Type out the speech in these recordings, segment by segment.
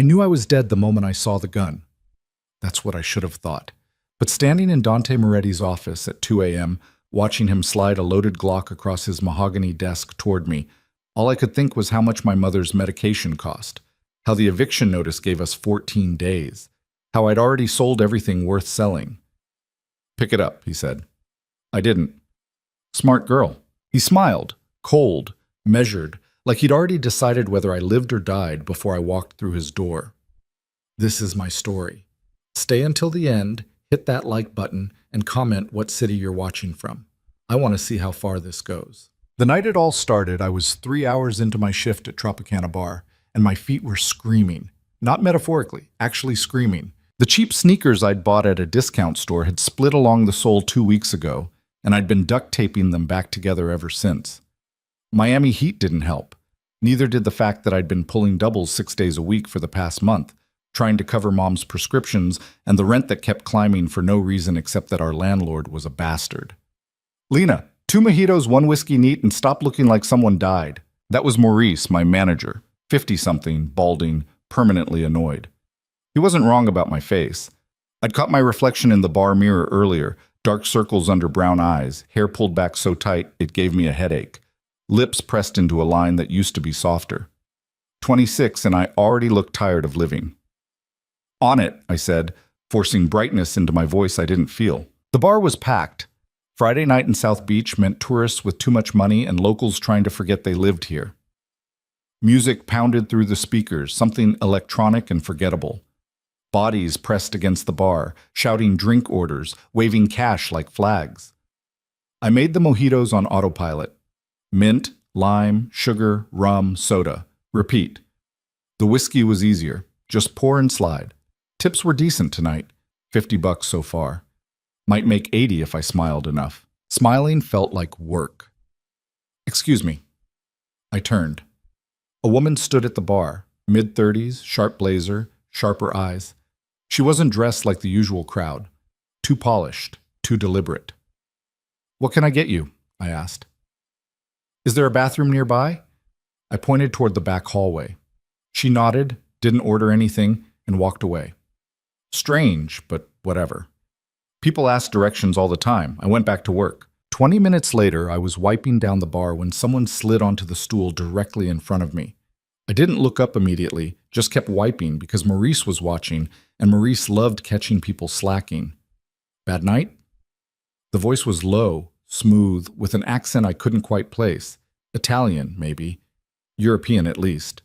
I knew I was dead the moment I saw the gun. That's what I should have thought. But standing in Dante Moretti's office at 2 a.m., watching him slide a loaded Glock across his mahogany desk toward me, all I could think was how much my mother's medication cost, how the eviction notice gave us 14 days, how I'd already sold everything worth selling. "Pick it up," he said. I didn't. Smart girl. He smiled, cold, measured, like he'd already decided whether I lived or died before I walked through his door. This is my story. Stay until the end, hit that like button, and comment what city you're watching from. I want to see how far this goes. The night it all started, I was 3 hours into my shift at Tropicana Bar, and my feet were screaming. Not metaphorically, actually screaming. The cheap sneakers I'd bought at a discount store had split along the sole 2 weeks ago, and I'd been duct taping them back together ever since. Miami heat didn't help. Neither did the fact that I'd been pulling doubles 6 days a week for the past month, trying to cover Mom's prescriptions and the rent that kept climbing for no reason except that our landlord was a bastard. "Lena, 2 mojitos, 1 whiskey neat, and stop looking like someone died." That was Maurice, my manager, 50-something, balding, permanently annoyed. He wasn't wrong about my face. I'd caught my reflection in the bar mirror earlier, dark circles under brown eyes, hair pulled back so tight it gave me a headache, lips pressed into a line that used to be softer. 26, and I already looked tired of living. "On it," I said, forcing brightness into my voice I didn't feel. The bar was packed. Friday night in South Beach meant tourists with too much money and locals trying to forget they lived here. Music pounded through the speakers, something electronic and forgettable. Bodies pressed against the bar, shouting drink orders, waving cash like flags. I made the mojitos on autopilot. Mint, lime, sugar, rum, soda. Repeat. The whiskey was easier. Just pour and slide. Tips were decent tonight. $50 so far. Might make 80 if I smiled enough. Smiling felt like work. "Excuse me." I turned. A woman stood at the bar, mid-30s, sharp blazer, sharper eyes. She wasn't dressed like the usual crowd. Too polished, too deliberate. "What can I get you?" I asked. "Is there a bathroom nearby?" I pointed toward the back hallway. She nodded, didn't order anything, and walked away. Strange, but whatever. People asked directions all the time. I went back to work. 20 minutes later, I was wiping down the bar when someone slid onto the stool directly in front of me. I didn't look up immediately, just kept wiping because Maurice was watching, and Maurice loved catching people slacking. "Bad night?" The voice was low, smooth, with an accent I couldn't quite place. Italian, maybe. European, at least.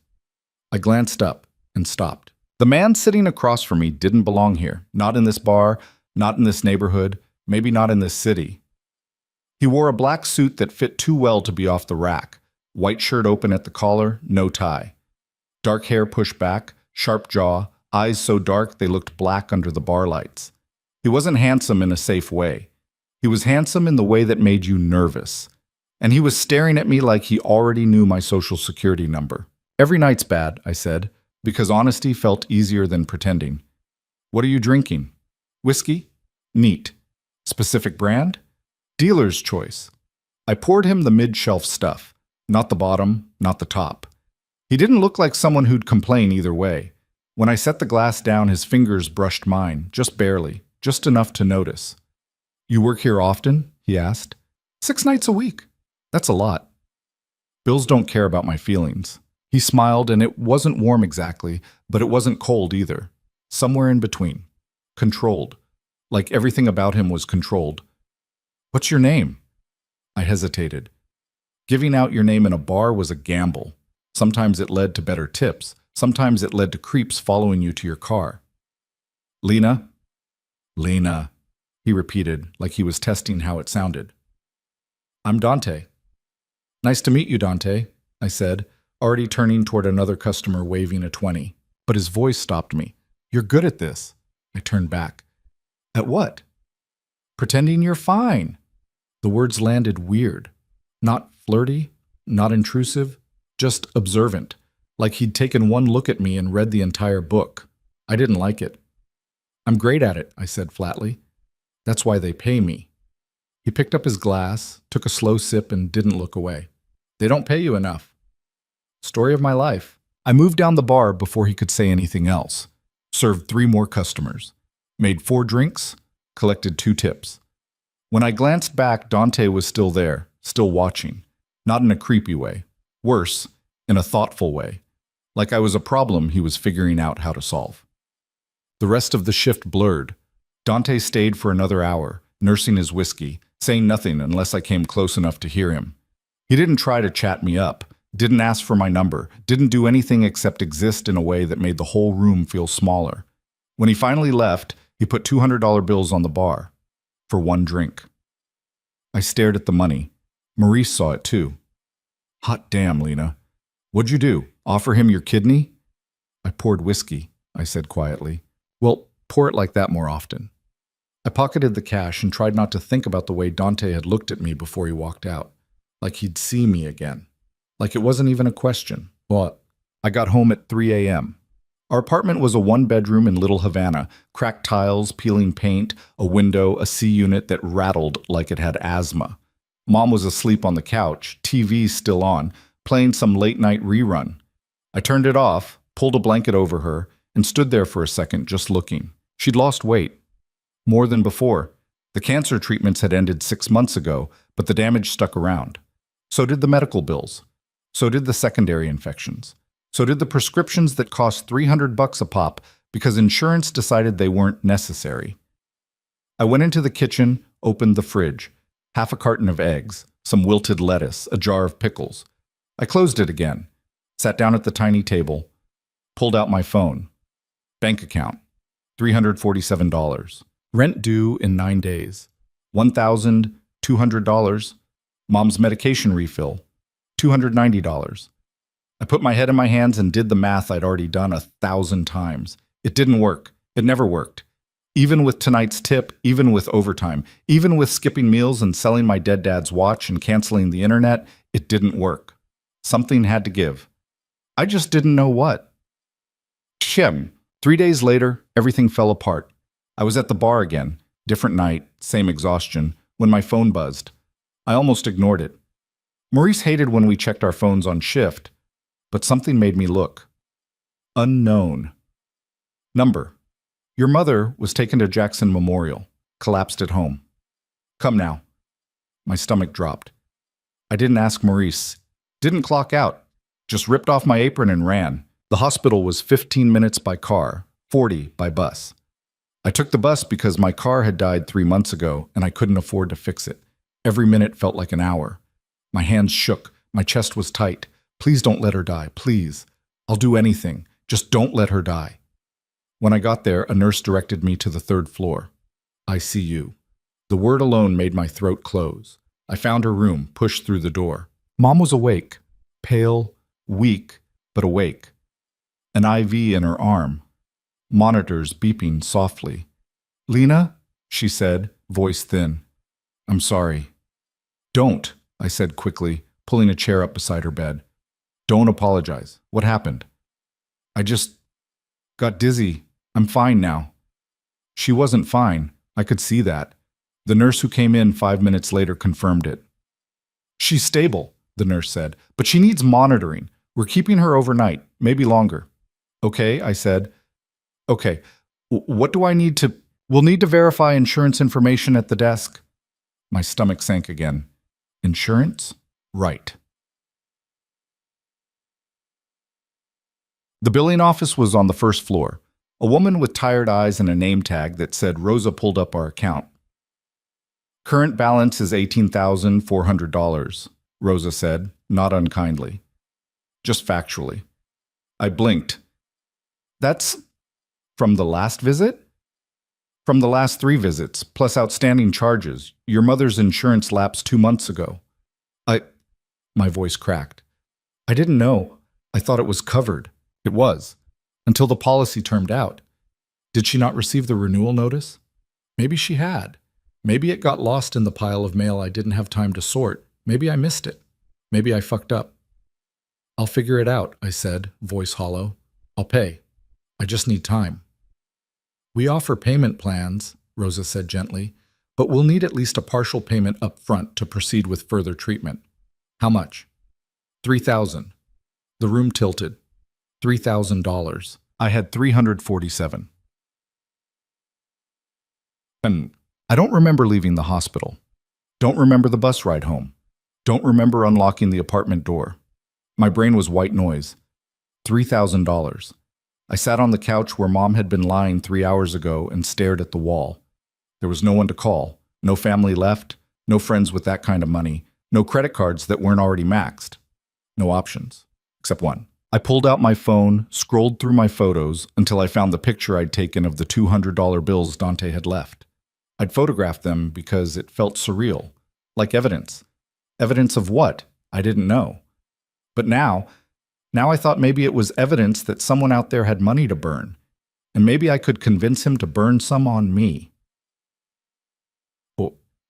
I glanced up and stopped. The man sitting across from me didn't belong here. Not in this bar, not in this neighborhood, maybe not in this city. He wore a black suit that fit too well to be off the rack. White shirt open at the collar, no tie. Dark hair pushed back, sharp jaw, eyes so dark they looked black under the bar lights. He wasn't handsome in a safe way. He was handsome in the way that made you nervous. And he was staring at me like he already knew my social security number. "Every night's bad," I said, because honesty felt easier than pretending. "What are you drinking?" "Whiskey?" "Neat." "Specific brand?" "Dealer's choice." I poured him the mid-shelf stuff. Not the bottom, not the top. He didn't look like someone who'd complain either way. When I set the glass down, his fingers brushed mine, just barely, just enough to notice. "You work here often?" he asked. 6 nights a week. That's a lot. Bills don't care about my feelings. He smiled, and it wasn't warm exactly, but it wasn't cold either. Somewhere in between. Controlled. Like everything about him was controlled. "What's your name?" I hesitated. Giving out your name in a bar was a gamble. Sometimes it led to better tips. Sometimes it led to creeps following you to your car. "Lena?" "Lena," he repeated, like he was testing how it sounded. "I'm Dante." "Nice to meet you, Dante," I said, already turning toward another customer waving a 20. But his voice stopped me. "You're good at this." I turned back. "At what?" "Pretending you're fine." The words landed weird. Not flirty, not intrusive, just observant, like he'd taken one look at me and read the entire book. I didn't like it. "I'm great at it," I said flatly. "That's why they pay me." He picked up his glass, took a slow sip, and didn't look away. "They don't pay you enough." "Story of my life." I moved down the bar before he could say anything else. Served 3 more customers. Made 4 drinks. Collected 2 tips. When I glanced back, Dante was still there, still watching. Not in a creepy way. Worse, in a thoughtful way. Like I was a problem he was figuring out how to solve. The rest of the shift blurred. Dante stayed for another hour, nursing his whiskey, saying nothing unless I came close enough to hear him. He didn't try to chat me up, didn't ask for my number, didn't do anything except exist in a way that made the whole room feel smaller. When he finally left, he put $200 bills on the bar. For 1 drink. I stared at the money. Maurice saw it too. Hot damn, Lena. What'd you do? Offer him your kidney? I poured whiskey, I said quietly. Well, pour it like that more often. I pocketed the cash and tried not to think about the way Dante had looked at me before he walked out. Like he'd see me again. Like it wasn't even a question. What? I got home at 3 a.m. Our apartment was a 1-bedroom in Little Havana, cracked tiles, peeling paint, a window, a C unit that rattled like it had asthma. Mom was asleep on the couch, TV still on, playing some late-night rerun. I turned it off, pulled a blanket over her, and stood there for a second just looking. She'd lost weight. More than before. The cancer treatments had ended 6 months ago, but the damage stuck around. So did the medical bills. So did the secondary infections. So did the prescriptions that cost $300 a pop because insurance decided they weren't necessary. I went into the kitchen, opened the fridge. Half a carton of eggs, some wilted lettuce, a jar of pickles. I closed it again, sat down at the tiny table, pulled out my phone. Bank account, $347. Rent due in 9 days, $1,200. Mom's medication refill, $290. I put my head in my hands and did the math I'd already done 1,000 times. It didn't work. It never worked. Even with tonight's tip, even with overtime, even with skipping meals and selling my dead dad's watch and canceling the internet, it didn't work. Something had to give. I just didn't know what. Shem. 3 days later, everything fell apart. I was at the bar again, different night, same exhaustion, when my phone buzzed. I almost ignored it. Maurice hated when we checked our phones on shift, but something made me look. Unknown. Number. Your mother was taken to Jackson Memorial, collapsed at home. Come now. My stomach dropped. I didn't ask Maurice. Didn't clock out. Just ripped off my apron and ran. The hospital was 15 minutes by car, 40 by bus. I took the bus because my car had died 3 months ago and I couldn't afford to fix it. Every minute felt like an hour. My hands shook. My chest was tight. Please don't let her die, please. I'll do anything. Just don't let her die. When I got there, a nurse directed me to the 3rd floor. ICU. The word alone made my throat close. I found her room, pushed through the door. Mom was awake. Pale, weak, but awake. An IV in her arm. Monitors beeping softly. Lena, she said, voice thin. I'm sorry. Don't, I said quickly, pulling a chair up beside her bed. Don't apologize. What happened? I just got dizzy. I'm fine now. She wasn't fine. I could see that. The nurse who came in 5 minutes later confirmed it. She's stable, the nurse said, but she needs monitoring. We're keeping her overnight, maybe longer. Okay, I said. Okay, what do I need to... We'll need to verify insurance information at the desk. My stomach sank again. Insurance? Right. The billing office was on the 1st floor. A woman with tired eyes and a name tag that said Rosa pulled up our account. Current balance is $18,400, Rosa said, not unkindly. Just factually. I blinked. That's from the last visit? From the last 3 visits, plus outstanding charges. Your mother's insurance lapsed 2 months ago. My voice cracked. I didn't know. I thought it was covered. It was. Until the policy termed out. Did she not receive the renewal notice? Maybe she had. Maybe it got lost in the pile of mail I didn't have time to sort. Maybe I missed it. Maybe I fucked up. I'll figure it out, I said, voice hollow. I'll pay. I just need time. We offer payment plans, Rosa said gently, but we'll need at least a partial payment up front to proceed with further treatment. How much? $3,000. The room tilted. $3,000. I had 347. And I don't remember leaving the hospital. Don't remember the bus ride home. Don't remember unlocking the apartment door. My brain was white noise. $3,000. I sat on the couch where Mom had been lying 3 hours ago and stared at the wall. There was no one to call, no family left, no friends with that kind of money, no credit cards that weren't already maxed. No options, except one. I pulled out my phone, scrolled through my photos until I found the picture I'd taken of the $200 bills Dante had left. I'd photographed them because it felt surreal, like evidence. Evidence of what? I didn't know. But now I thought maybe it was evidence that someone out there had money to burn, and maybe I could convince him to burn some on me.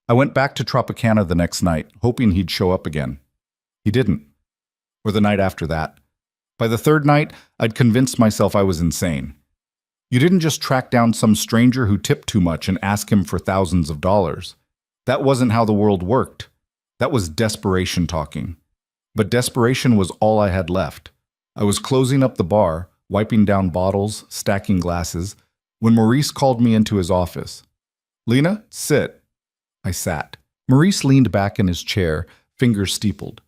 I went back to Tropicana the next night, hoping he'd show up again. He didn't. Or the night after that. By the third night, I'd convinced myself I was insane. You didn't just track down some stranger who tipped too much and ask him for thousands of dollars. That wasn't how the world worked. That was desperation talking. But desperation was all I had left. I was closing up the bar, wiping down bottles, stacking glasses, when Maurice called me into his office. "Lena, sit." I sat. Maurice leaned back in his chair, fingers steepled.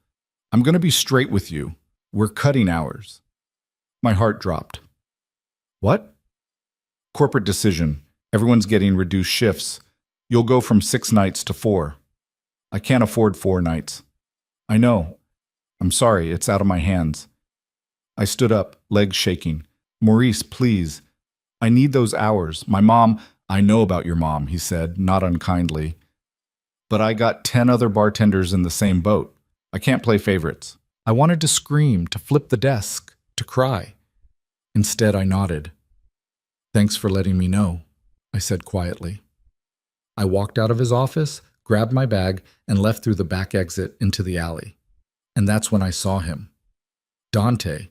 "I'm going to be straight with you. We're cutting hours." My heart dropped. "What?" "Corporate decision. Everyone's getting reduced shifts. You'll go from 6 nights to 4. I can't afford 4 nights." "I know. I'm sorry, it's out of my hands." I stood up, legs shaking. "Maurice, please. I need those hours. My mom—" "I know about your mom," he said, not unkindly. "But I got 10 other bartenders in the same boat. I can't play favorites." I wanted to scream, to flip the desk, to cry. Instead, I nodded. "Thanks for letting me know," I said quietly. I walked out of his office, grabbed my bag, and left through the back exit into the alley. And that's when I saw him. Dante,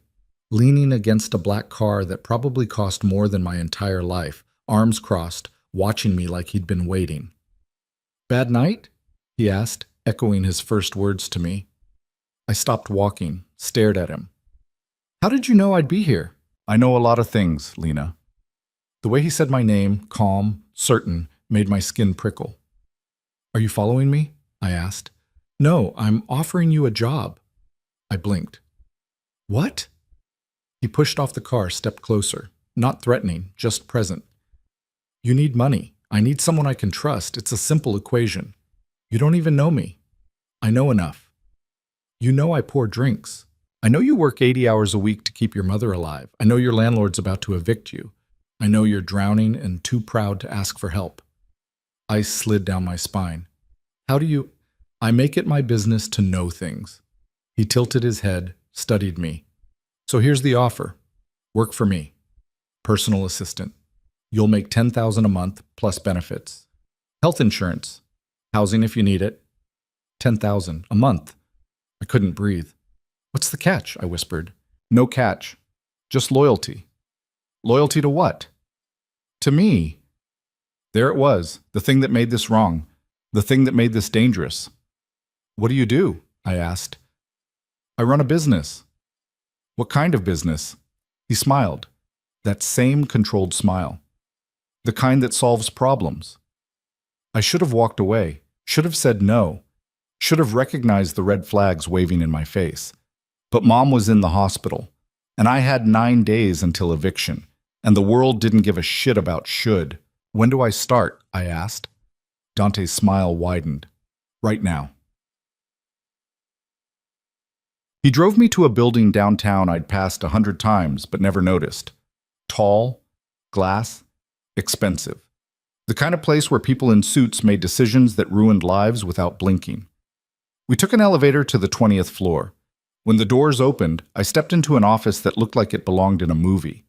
leaning against a black car that probably cost more than my entire life, arms crossed, watching me like he'd been waiting. "Bad night?" he asked, echoing his first words to me. I stopped walking, stared at him. "How did you know I'd be here?" "I know a lot of things, Lena." The way he said my name, calm, certain, made my skin prickle. "Are you following me?" I asked. "No, I'm offering you a job." I blinked. "What?" He pushed off the car, stepped closer, not threatening, just present. "You need money. I need someone I can trust. It's a simple equation. You don't even know me. I know enough. You know I pour drinks. I know you work 80 hours a week to keep your mother alive. I know your landlord's about to evict you. I know you're drowning and too proud to ask for help." Ice slid down my spine. "How do you—" "I make it my business to know things." He tilted his head, studied me. "So here's the offer. Work for me. Personal assistant. You'll make $10,000 a month plus benefits. Health insurance. Housing if you need it. $10,000 a month." I couldn't breathe. "What's the catch?" I whispered. "No catch. Just loyalty." "Loyalty to what?" "To me." There it was, the thing that made this wrong, the thing that made this dangerous. "What do you do?" I asked. "I run a business." "What kind of business?" He smiled, that same controlled smile. "The kind that solves problems." I should have walked away, should have said no, should have recognized the red flags waving in my face. But Mom was in the hospital, and I had 9 days until eviction, and the world didn't give a shit about should. "When do I start?" I asked. Dante's smile widened. "Right now." He drove me to a building downtown I'd passed 100 times but never noticed. Tall, glass, expensive. The kind of place where people in suits made decisions that ruined lives without blinking. We took an elevator to the 20th floor. When the doors opened, I stepped into an office that looked like it belonged in a movie.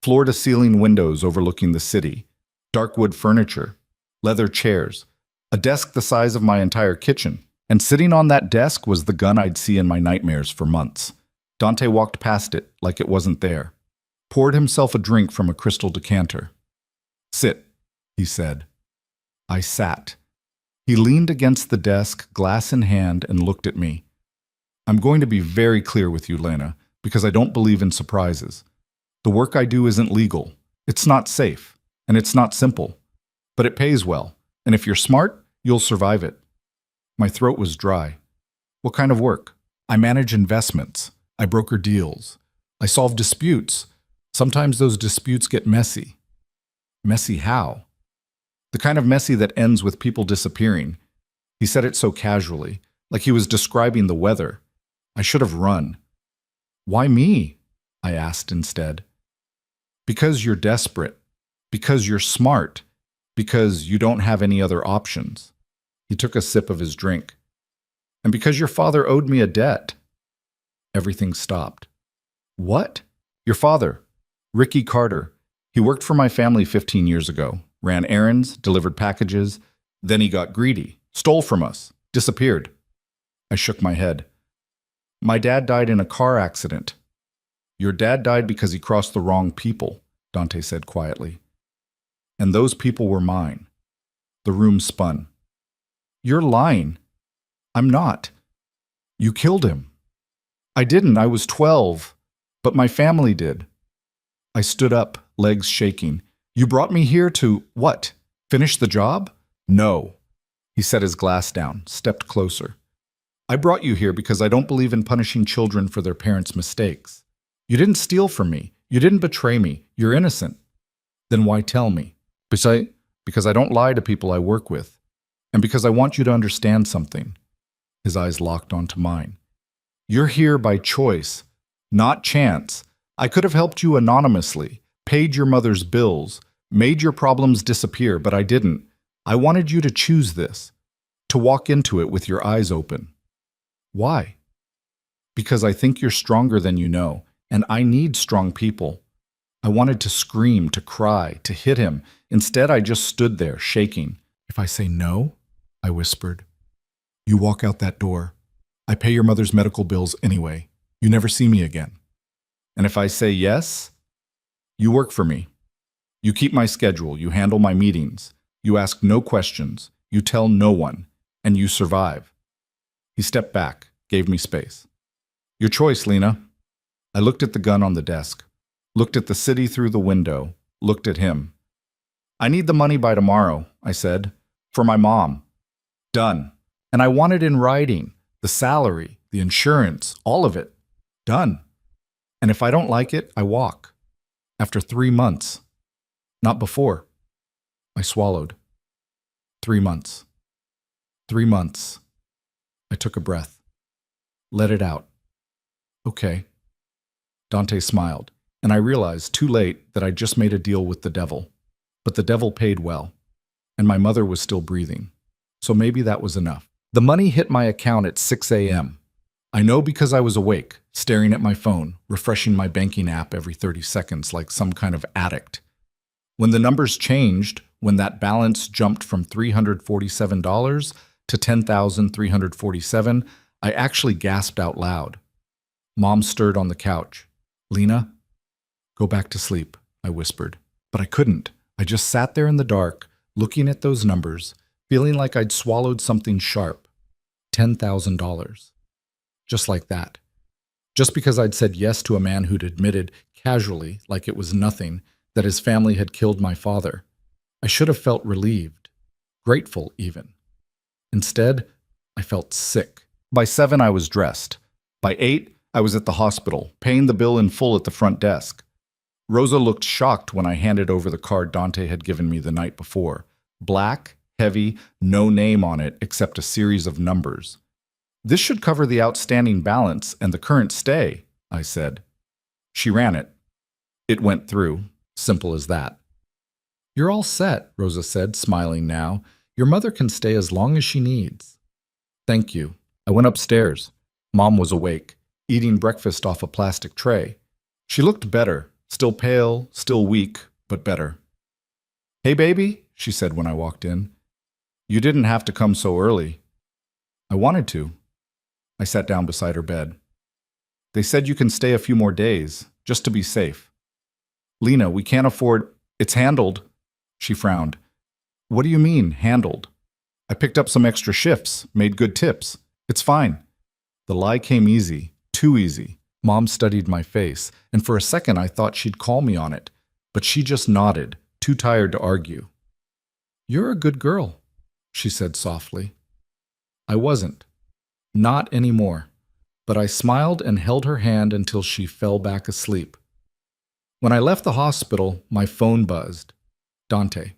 Floor-to-ceiling windows overlooking the city, dark wood furniture, leather chairs, a desk the size of my entire kitchen, and sitting on that desk was the gun I'd see in my nightmares for months. Dante walked past it like it wasn't there, poured himself a drink from a crystal decanter. "Sit," he said. I sat. He leaned against the desk, glass in hand, and looked at me. "I'm going to be very clear with you, Lena, Because I don't believe in surprises. The work I do isn't legal. It's not safe. And it's not simple. But it pays well. And if you're smart, you'll survive it. My throat was dry. What kind of work? I manage investments. I broker deals. I solve disputes. Sometimes those disputes get messy. Messy how? The kind of messy that ends with people disappearing. He said it so casually, like he was describing the weather. I should have run. Why me? I asked instead. Because you're desperate. Because you're smart. Because you don't have any other options. He took a sip of his drink. And because your father owed me a debt. Everything stopped. What? Your father, Ricky Carter. He worked for my family 15 years ago, ran errands, delivered packages. Then he got greedy, stole from us, disappeared. I shook my head. My dad died in a car accident. Your dad died because he crossed the wrong people, Dante said quietly. And those people were mine. The room spun. You're lying. I'm not. You killed him. I didn't. I was 12. But my family did. I stood up, legs shaking. You brought me here to, what? Finish the job? No. He set his glass down, stepped closer. I brought you here because I don't believe in punishing children for their parents' mistakes. You didn't steal from me. You didn't betray me. You're innocent. Then why tell me? Because I don't lie to people I work with. And because I want you to understand something. His eyes locked onto mine. You're here by choice, not chance. I could have helped you anonymously, paid your mother's bills, made your problems disappear, but I didn't. I wanted you to choose this, to walk into it with your eyes open. Why? Because I think you're stronger than you know, and I need strong people. I wanted to scream, to cry, to hit him. Instead, I just stood there, shaking. If I say no, I whispered, you walk out that door. I pay your mother's medical bills anyway. You never see me again. And if I say yes, you work for me. You keep my schedule, you handle my meetings, you ask no questions, you tell no one, and you survive. He stepped back, gave me space. Your choice, Lena. I looked at the gun on the desk, looked at the city through the window, looked at him. I need the money by tomorrow, I said, for my mom. Done. And I want it in writing, the salary, the insurance, all of it. Done. And if I don't like it, I walk. After 3 months. Not before. I swallowed. 3 months. 3 months. I took a breath. Let it out. Okay. Dante smiled, and I realized too late that I'd just made a deal with the devil. But the devil paid well, and my mother was still breathing. So maybe that was enough. The money hit my account at 6 a.m. I know because I was awake, staring at my phone, refreshing my banking app every 30 seconds like some kind of addict. When the numbers changed, when that balance jumped from $347 to $10,347, I actually gasped out loud. Mom stirred on the couch. Lena, go back to sleep, I whispered. But I couldn't. I just sat there in the dark, looking at those numbers, feeling like I'd swallowed something sharp. $10,000. Just like that. Just because I'd said yes to a man who'd admitted, casually, like it was nothing, that his family had killed my father. I should have felt relieved. Grateful, even. Instead, I felt sick. By 7, I was dressed. By 8, I was at the hospital, paying the bill in full at the front desk. Rosa looked shocked when I handed over the card Dante had given me the night before. Black, heavy, no name on it except a series of numbers. This should cover the outstanding balance and the current stay, I said. She ran it. It went through. Simple as that. You're all set, Rosa said, smiling now. Your mother can stay as long as she needs. Thank you. I went upstairs. Mom was awake, eating breakfast off a plastic tray. She looked better, still pale, still weak, but better. Hey, baby, she said when I walked in. You didn't have to come so early. I wanted to. I sat down beside her bed. They said you can stay a few more days, just to be safe. Lena, we can't afford... It's handled. She frowned. What do you mean, handled? I picked up some extra shifts, made good tips. It's fine. The lie came easy, too easy. Mom studied my face, and for a second I thought she'd call me on it, but she just nodded, too tired to argue. "You're a good girl," she said softly. I wasn't. Not anymore. But I smiled and held her hand until she fell back asleep. When I left the hospital, my phone buzzed. Dante.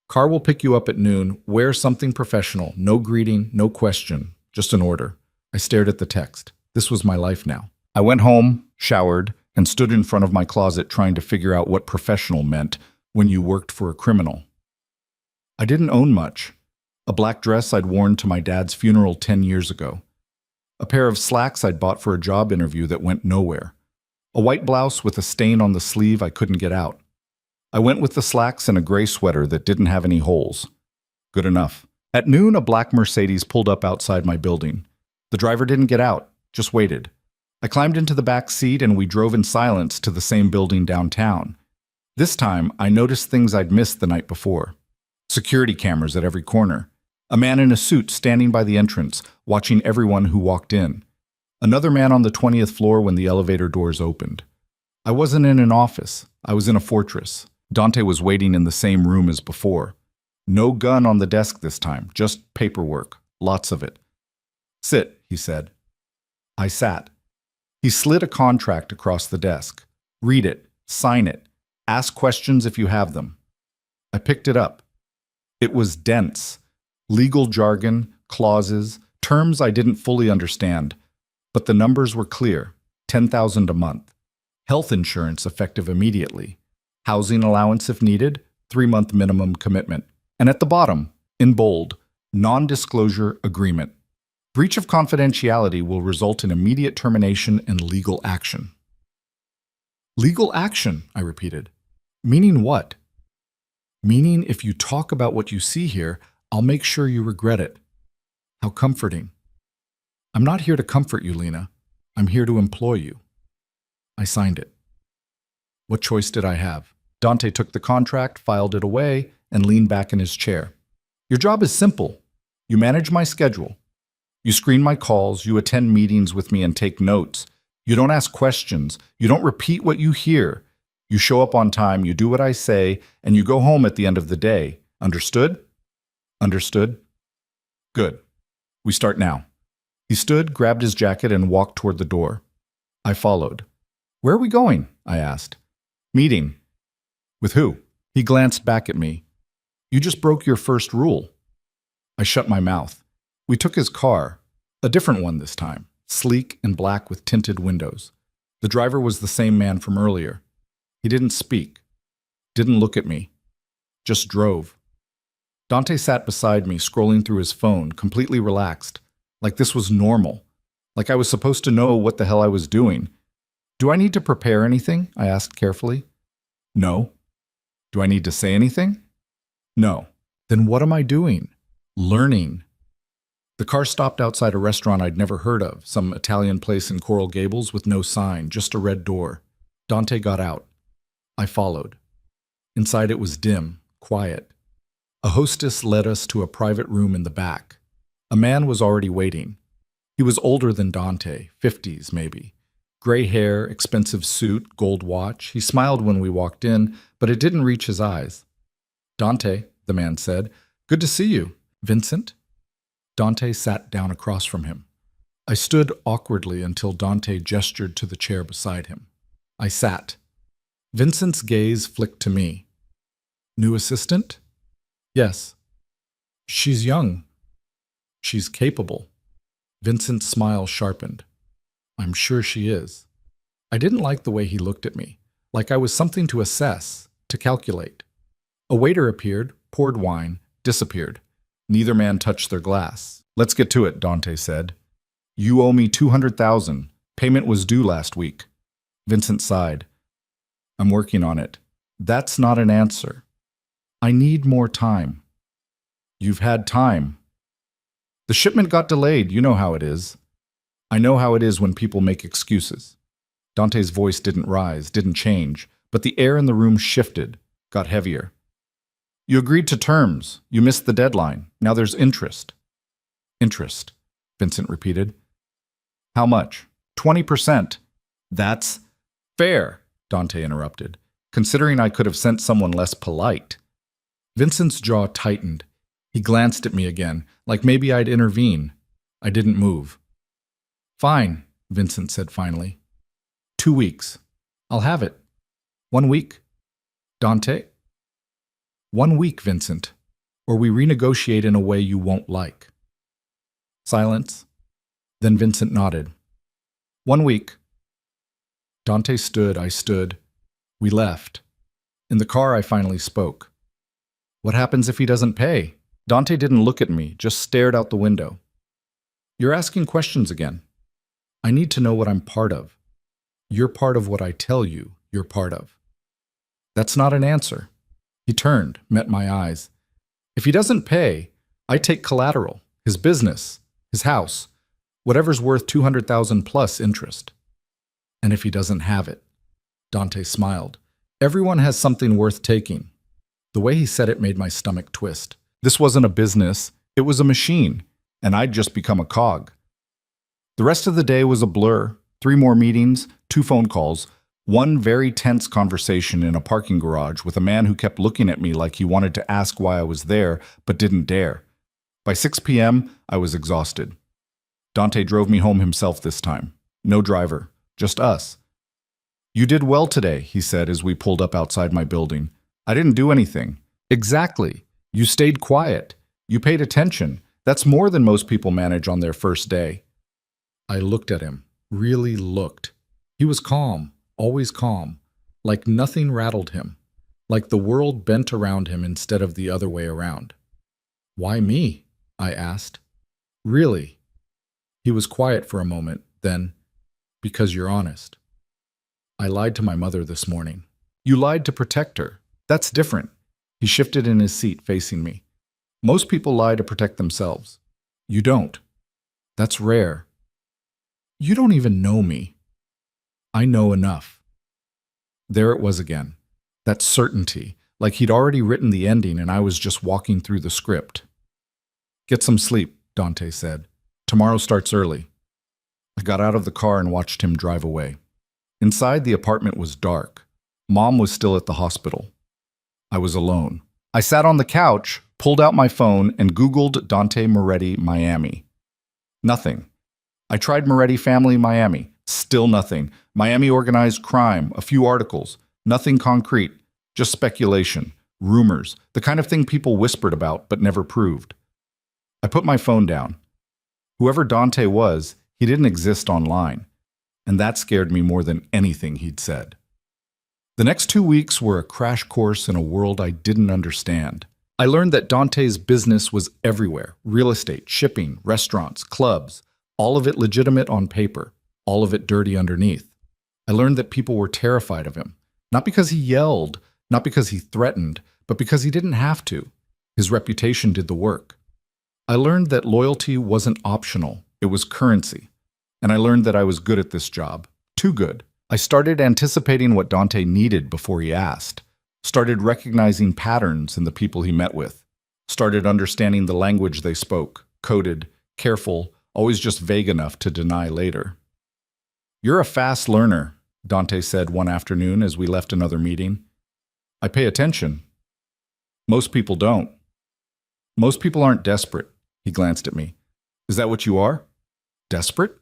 Car will pick you up at noon. Wear something professional. No greeting, no question. Just an order. I stared at the text. This was my life now. I went home, showered, and stood in front of my closet trying to figure out what professional meant when you worked for a criminal. I didn't own much. A black dress I'd worn to my dad's funeral 10 years ago. A pair of slacks I'd bought for a job interview that went nowhere. A white blouse with a stain on the sleeve I couldn't get out. I went with the slacks and a gray sweater that didn't have any holes. Good enough. At noon, a black Mercedes pulled up outside my building. The driver didn't get out, just waited. I climbed into the back seat and we drove in silence to the same building downtown. This time, I noticed things I'd missed the night before. Security cameras at every corner. A man in a suit standing by the entrance, watching everyone who walked in. Another man on the 20th floor when the elevator doors opened. I wasn't in an office. I was in a fortress. Dante was waiting in the same room as before. No gun on the desk this time, just paperwork, lots of it. "Sit," he said. I sat. He slid a contract across the desk. "Read it, sign it, ask questions if you have them." I picked it up. It was dense. Legal jargon, clauses, terms I didn't fully understand. But the numbers were clear. $10,000 a month. Health insurance effective immediately. Housing allowance if needed. 3-month minimum commitment. And at the bottom, in bold, non-disclosure agreement. Breach of confidentiality will result in immediate termination and legal action. Legal action, I repeated. Meaning what? Meaning if you talk about what you see here, I'll make sure you regret it. How comforting. I'm not here to comfort you, Lena. I'm here to employ you. I signed it. What choice did I have? Dante took the contract, filed it away, and leaned back in his chair. Your job is simple. You manage my schedule. You screen my calls, you attend meetings with me and take notes. You don't ask questions. You don't repeat what you hear. You show up on time, you do what I say, and you go home at the end of the day. Understood? Understood? Good. We start now. He stood, grabbed his jacket, and walked toward the door. I followed. Where are we going? I asked. Meeting. With who? He glanced back at me. You just broke your first rule. I shut my mouth. We took his car, a different one this time, sleek and black with tinted windows. The driver was the same man from earlier. He didn't speak, didn't look at me, just drove. Dante sat beside me, scrolling through his phone, completely relaxed, like this was normal, like I was supposed to know what the hell I was doing. Do I need to prepare anything? I asked carefully. No. Do I need to say anything? No. Then what am I doing? Learning. The car stopped outside a restaurant I'd never heard of, some Italian place in Coral Gables with no sign, just a red door. Dante got out. I followed. Inside it was dim, quiet. A hostess led us to a private room in the back. A man was already waiting. He was older than Dante, 50s maybe. Gray hair, expensive suit, gold watch. He smiled when we walked in, but it didn't reach his eyes. Dante, the man said, good to see you. Vincent? Dante sat down across from him. I stood awkwardly until Dante gestured to the chair beside him. I sat. Vincent's gaze flicked to me. New assistant? Yes. She's young. She's capable. Vincent's smile sharpened. I'm sure she is. I didn't like the way he looked at me, like I was something to assess, to calculate. A waiter appeared, poured wine, disappeared. Neither man touched their glass. Let's get to it, Dante said. You owe me $200,000. Payment was due last week. Vincent sighed. I'm working on it. That's not an answer. I need more time. You've had time. The shipment got delayed. You know how it is. I know how it is when people make excuses. Dante's voice didn't rise, didn't change, but the air in the room shifted, got heavier. You agreed to terms. You missed the deadline. Now there's interest. Interest, Vincent repeated. How much? 20%. That's fair, Dante interrupted, considering I could have sent someone less polite. Vincent's jaw tightened. He glanced at me again, like maybe I'd intervene. I didn't move. Fine, Vincent said finally. 2 weeks. I'll have it. 1 week. Dante? 1 week, Vincent, or we renegotiate in a way you won't like. Silence. Then Vincent nodded. 1 week. Dante stood, I stood. We left. In the car, I finally spoke. What happens if he doesn't pay? Dante didn't look at me, just stared out the window. You're asking questions again. I need to know what I'm part of. You're part of what I tell you you're part of. That's not an answer. He turned, met my eyes. If he doesn't pay, I take collateral, his business, his house, whatever's worth 200,000 plus interest. And if he doesn't have it? Dante smiled. Everyone has something worth taking. The way he said it made my stomach twist. This wasn't a business, it was a machine, and I'd just become a cog. The rest of the day was a blur. 3 more meetings, 2 phone calls, 1 very tense conversation in a parking garage with a man who kept looking at me like he wanted to ask why I was there, but didn't dare. By 6 p.m., I was exhausted. Dante drove me home himself this time. No driver, just us. You did well today, he said as we pulled up outside my building. I didn't do anything. Exactly. You stayed quiet. You paid attention. That's more than most people manage on their first day. I looked at him. Really looked. He was calm, always calm, like nothing rattled him, like the world bent around him instead of the other way around. Why me? I asked. Really? He was quiet for a moment, then, because you're honest. I lied to my mother this morning. You lied to protect her. That's different. He shifted in his seat, facing me. Most people lie to protect themselves. You don't. That's rare. You don't even know me. I know enough. There it was again. That certainty, like he'd already written the ending and I was just walking through the script. Get some sleep, Dante said. Tomorrow starts early. I got out of the car and watched him drive away. Inside, the apartment was dark. Mom was still at the hospital. I was alone. I sat on the couch, pulled out my phone, and Googled Dante Moretti, Miami. Nothing. I tried Moretti Family, Miami. Still nothing. Miami organized crime, a few articles. Nothing concrete. Just speculation, rumors, the kind of thing people whispered about but never proved. I put my phone down. Whoever Dante was, he didn't exist online. And that scared me more than anything he'd said. The next 2 weeks were a crash course in a world I didn't understand. I learned that Dante's business was everywhere. Real estate, shipping, restaurants, clubs. All of it legitimate on paper, all of it dirty underneath. I learned that people were terrified of him, not because he yelled, not because he threatened, but because he didn't have to. His reputation did the work. I learned that loyalty wasn't optional, it was currency. And I learned that I was good at this job, too good. I started anticipating what Dante needed before he asked, started recognizing patterns in the people he met with, started understanding the language they spoke, coded, careful, always just vague enough to deny later. You're a fast learner, Dante said one afternoon as we left another meeting. I pay attention. Most people don't. Most people aren't desperate, he glanced at me. Is that what you are? Desperate?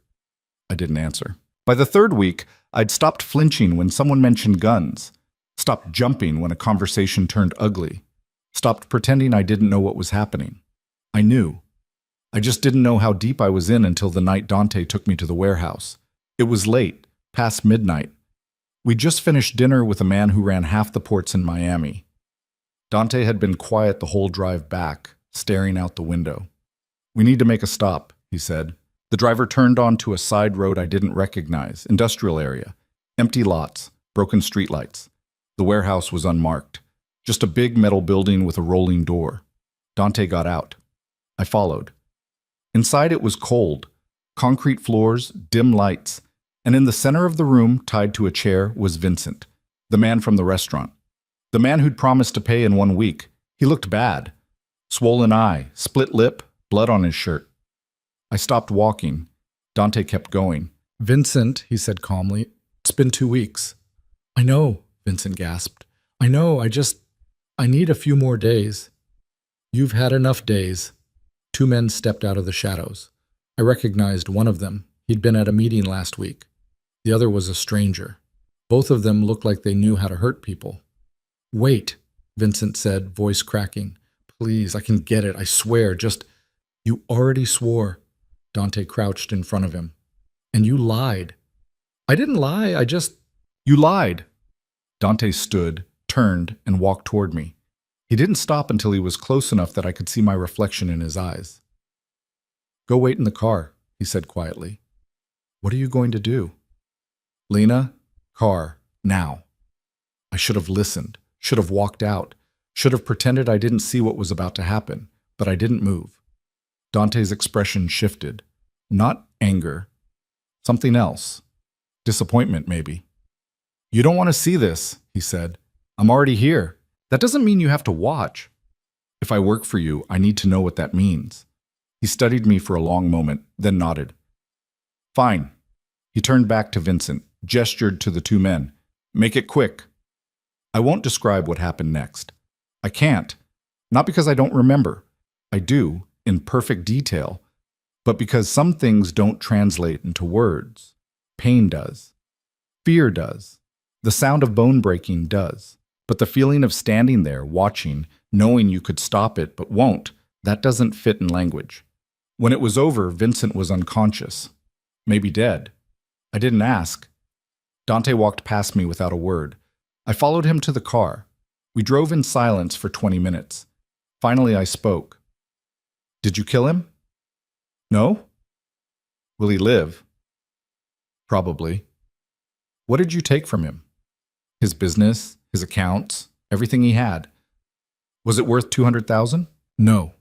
I didn't answer. By the 3rd week, I'd stopped flinching when someone mentioned guns, stopped jumping when a conversation turned ugly, stopped pretending I didn't know what was happening. I knew. I just didn't know how deep I was in until the night Dante took me to the warehouse. It was late, past midnight. We'd just finished dinner with a man who ran half the ports in Miami. Dante had been quiet the whole drive back, staring out the window. We need to make a stop, he said. The driver turned onto a side road I didn't recognize, industrial area. Empty lots, broken streetlights. The warehouse was unmarked. Just a big metal building with a rolling door. Dante got out. I followed. Inside it was cold. Concrete floors, dim lights. And in the center of the room, tied to a chair, was Vincent, the man from the restaurant. The man who'd promised to pay in 1 week. He looked bad. Swollen eye, split lip, blood on his shirt. I stopped walking. Dante kept going. Vincent, he said calmly, It's been 2 weeks. I know, Vincent gasped. I know, I need a few more days. You've had enough days. 2 men stepped out of the shadows. I recognized one of them. He'd been at a meeting last week. The other was a stranger. Both of them looked like they knew how to hurt people. Wait, Vincent said, voice cracking. Please, I can get it, I swear, You already swore. Dante crouched in front of him. And you lied. I didn't lie, You lied. Dante stood, turned, and walked toward me. He didn't stop until he was close enough that I could see my reflection in his eyes. Go wait in the car, he said quietly. What are you going to do? Lena, car, now. I should have listened, should have walked out, should have pretended I didn't see what was about to happen, but I didn't move. Dante's expression shifted. Not anger. Something else. Disappointment, maybe. You don't want to see this, he said. I'm already here. That doesn't mean you have to watch. If I work for you, I need to know what that means. He studied me for a long moment, then nodded. Fine. He turned back to Vincent, gestured to the 2 men. Make it quick. I won't describe what happened next. I can't. Not because I don't remember. I do, in perfect detail. But because some things don't translate into words. Pain does. Fear does. The sound of bone breaking does. But the feeling of standing there, watching, knowing you could stop it but won't, that doesn't fit in language. When it was over, Vincent was unconscious. Maybe dead. I didn't ask. Dante walked past me without a word. I followed him to the car. We drove in silence for 20 minutes. Finally, I spoke. Did you kill him? No? Will he live? Probably. What did you take from him? His business, his accounts, everything he had. Was it worth $200,000? No.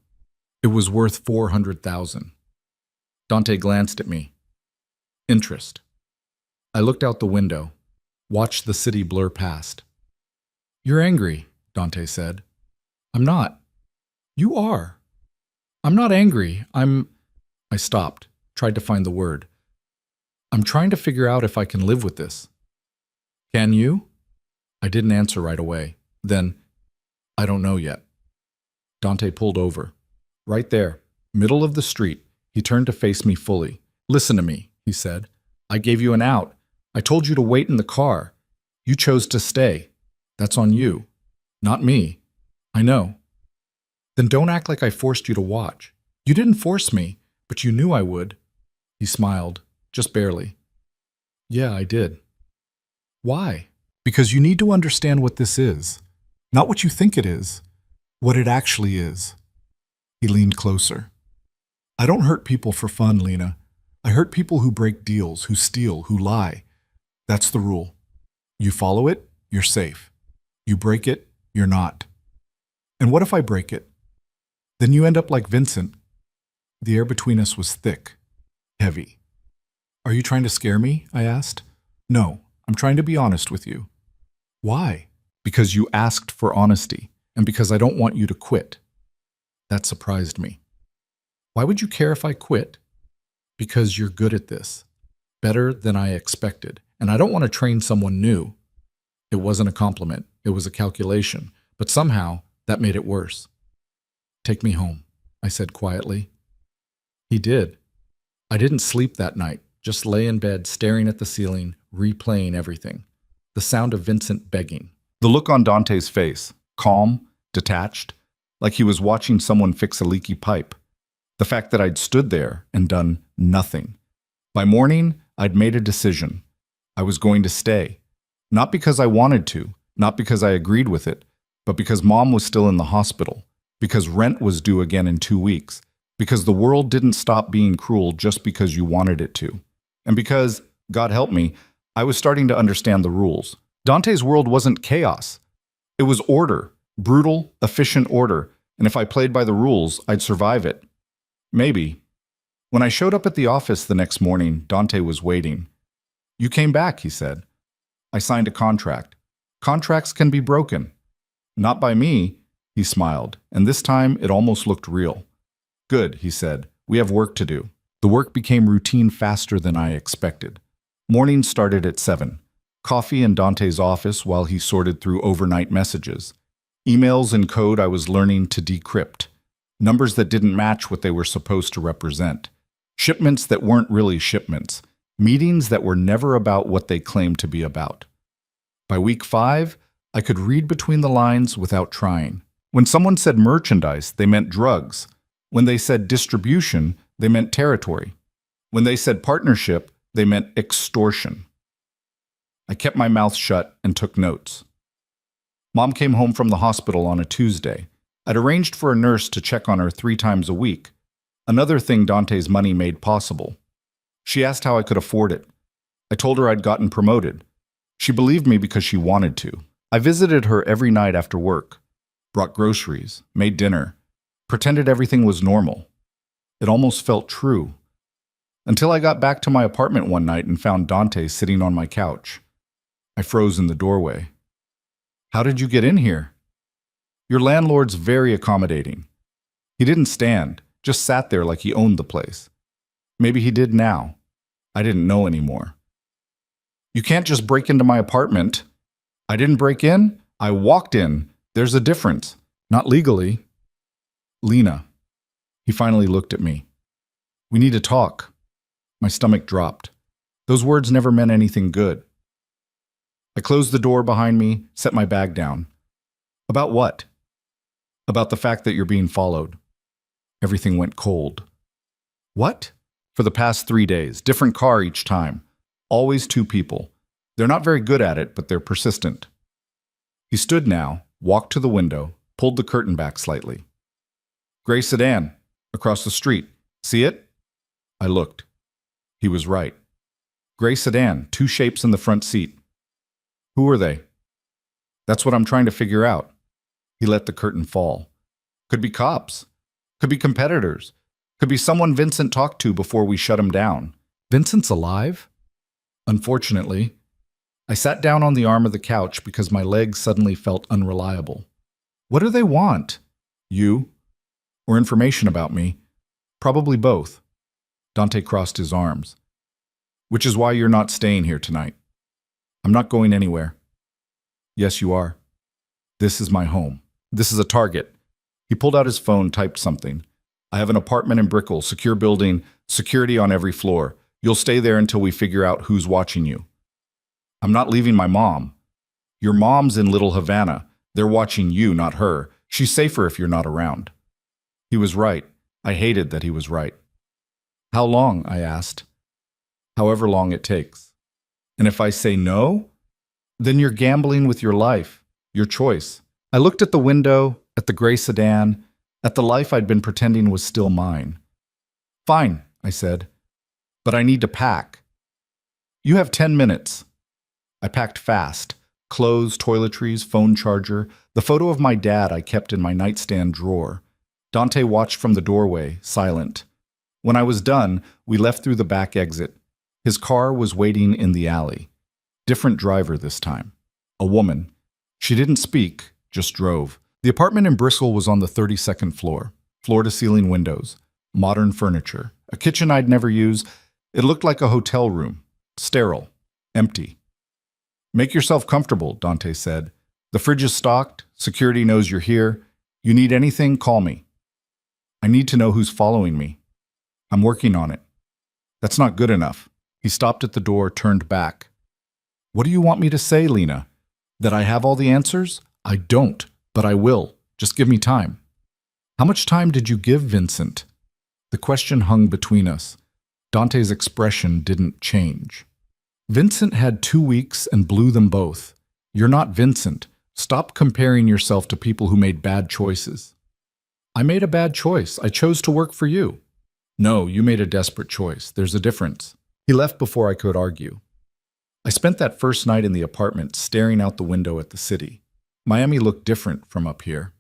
It was worth $400,000. Dante glanced at me. Interest. I looked out the window, watched the city blur past. You're angry, Dante said. I'm not. You are. I'm not angry. I stopped, tried to find the word. I'm trying to figure out if I can live with this. Can you? I didn't answer right away. Then, I don't know yet. Dante pulled over. Right there, middle of the street, he turned to face me fully. Listen to me, he said. I gave you an out. I told you to wait in the car. You chose to stay. That's on you. Not me. I know. Then don't act like I forced you to watch. You didn't force me, but you knew I would. He smiled, just barely. Yeah, I did. Why? Because you need to understand what this is. Not what you think it is. What it actually is. He leaned closer. I don't hurt people for fun, Lena. I hurt people who break deals, who steal, who lie. That's the rule. You follow it, you're safe. You break it, you're not. And what if I break it? Then you end up like Vincent. The air between us was thick, heavy. Are you trying to scare me? I asked. No, I'm trying to be honest with you. Why? Because you asked for honesty, and because I don't want you to quit. That surprised me. Why would you care if I quit? Because you're good at this. Better than I expected. And I don't want to train someone new. It wasn't a compliment. It was a calculation. But somehow, that made it worse. Take me home, I said quietly. He did. I didn't sleep that night. Just lay in bed, staring at the ceiling, replaying everything. The sound of Vincent begging. The look on Dante's face, calm, detached, like he was watching someone fix a leaky pipe. The fact that I'd stood there and done nothing. By morning, I'd made a decision. I was going to stay. Not because I wanted to, not because I agreed with it, but because Mom was still in the hospital, because rent was due again in 2 weeks, because the world didn't stop being cruel just because you wanted it to. And because, God help me, I was starting to understand the rules. Dante's world wasn't chaos. It was order, brutal, efficient order, and if I played by the rules, I'd survive it. Maybe. When I showed up at the office the next morning, Dante was waiting. You came back, he said. I signed a contract. Contracts can be broken. Not by me, he smiled, and this time it almost looked real. Good, he said. We have work to do. The work became routine faster than I expected. Mornings started at 7. Coffee in Dante's office while he sorted through overnight messages. Emails and code I was learning to decrypt. Numbers that didn't match what they were supposed to represent. Shipments that weren't really shipments. Meetings that were never about what they claimed to be about. By week 5, I could read between the lines without trying. When someone said merchandise, they meant drugs. When they said distribution, they meant territory. When they said partnership, they meant extortion. I kept my mouth shut and took notes. Mom came home from the hospital on a Tuesday. I'd arranged for a nurse to check on her 3 times a week, another thing Dante's money made possible. She asked how I could afford it. I told her I'd gotten promoted. She believed me because she wanted to. I visited her every night after work, brought groceries, made dinner, pretended everything was normal. It almost felt true. Until I got back to my apartment one night and found Dante sitting on my couch. I froze in the doorway. "How did you get in here?" "Your landlord's very accommodating." He didn't stand, just sat there like he owned the place. Maybe he did now. I didn't know anymore. "You can't just break into my apartment." "I didn't break in. I walked in. There's a difference. Not legally." "Lena." He finally looked at me. "We need to talk." My stomach dropped. Those words never meant anything good. I closed the door behind me, set my bag down. "About what?" "About the fact that you're being followed." Everything went cold. "What?" "For the past 3 days, different car each time. Always 2 people. They're not very good at it, but they're persistent." He stood now, walked to the window, pulled the curtain back slightly. "Gray sedan, across the street. See it?" I looked. He was right. Gray sedan, 2 shapes in the front seat. "Who are they?" "That's what I'm trying to figure out." He let the curtain fall. "Could be cops. Could be competitors. Could be someone Vincent talked to before we shut him down." "Vincent's alive?" "Unfortunately." I sat down on the arm of the couch because my legs suddenly felt unreliable. "What do they want?" "You. Or information about me. Probably both." Dante crossed his arms. "Which is why you're not staying here tonight." "I'm not going anywhere." "Yes, you are. This is my home. This is a target." He pulled out his phone, typed something. "I have an apartment in Brickell, secure building, security on every floor. You'll stay there until we figure out who's watching you." "I'm not leaving my mom." "Your mom's in Little Havana. They're watching you, not her. She's safer if you're not around." He was right. I hated that he was right. "How long?" I asked. "However long it takes." "And if I say no?" "Then you're gambling with your life, your choice." I looked at the window, at the gray sedan, at the life I'd been pretending was still mine. "Fine," I said, "but I need to pack." "You have 10 minutes. I packed fast. Clothes, toiletries, phone charger, the photo of my dad I kept in my nightstand drawer. Dante watched from the doorway, silent. When I was done, we left through the back exit. His car was waiting in the alley. Different driver this time. A woman. She didn't speak, just drove. The apartment in Bristol was on the 32nd floor. Floor-to-ceiling windows. Modern furniture. A kitchen I'd never use. It looked like a hotel room. Sterile. Empty. "Make yourself comfortable," Dante said. "The fridge is stocked. Security knows you're here. You need anything, call me." "I need to know who's following me." "I'm working on it." "That's not good enough." He stopped at the door, turned back. "What do you want me to say, Lena? That I have all the answers? I don't, but I will. Just give me time." "How much time did you give Vincent?" The question hung between us. Dante's expression didn't change. "Vincent had 2 weeks and blew them both. You're not Vincent. Stop comparing yourself to people who made bad choices." "I made a bad choice. I chose to work for you." "No, you made a desperate choice. There's a difference." He left before I could argue. I spent that first night in the apartment staring out the window at the city. Miami looked different from up here.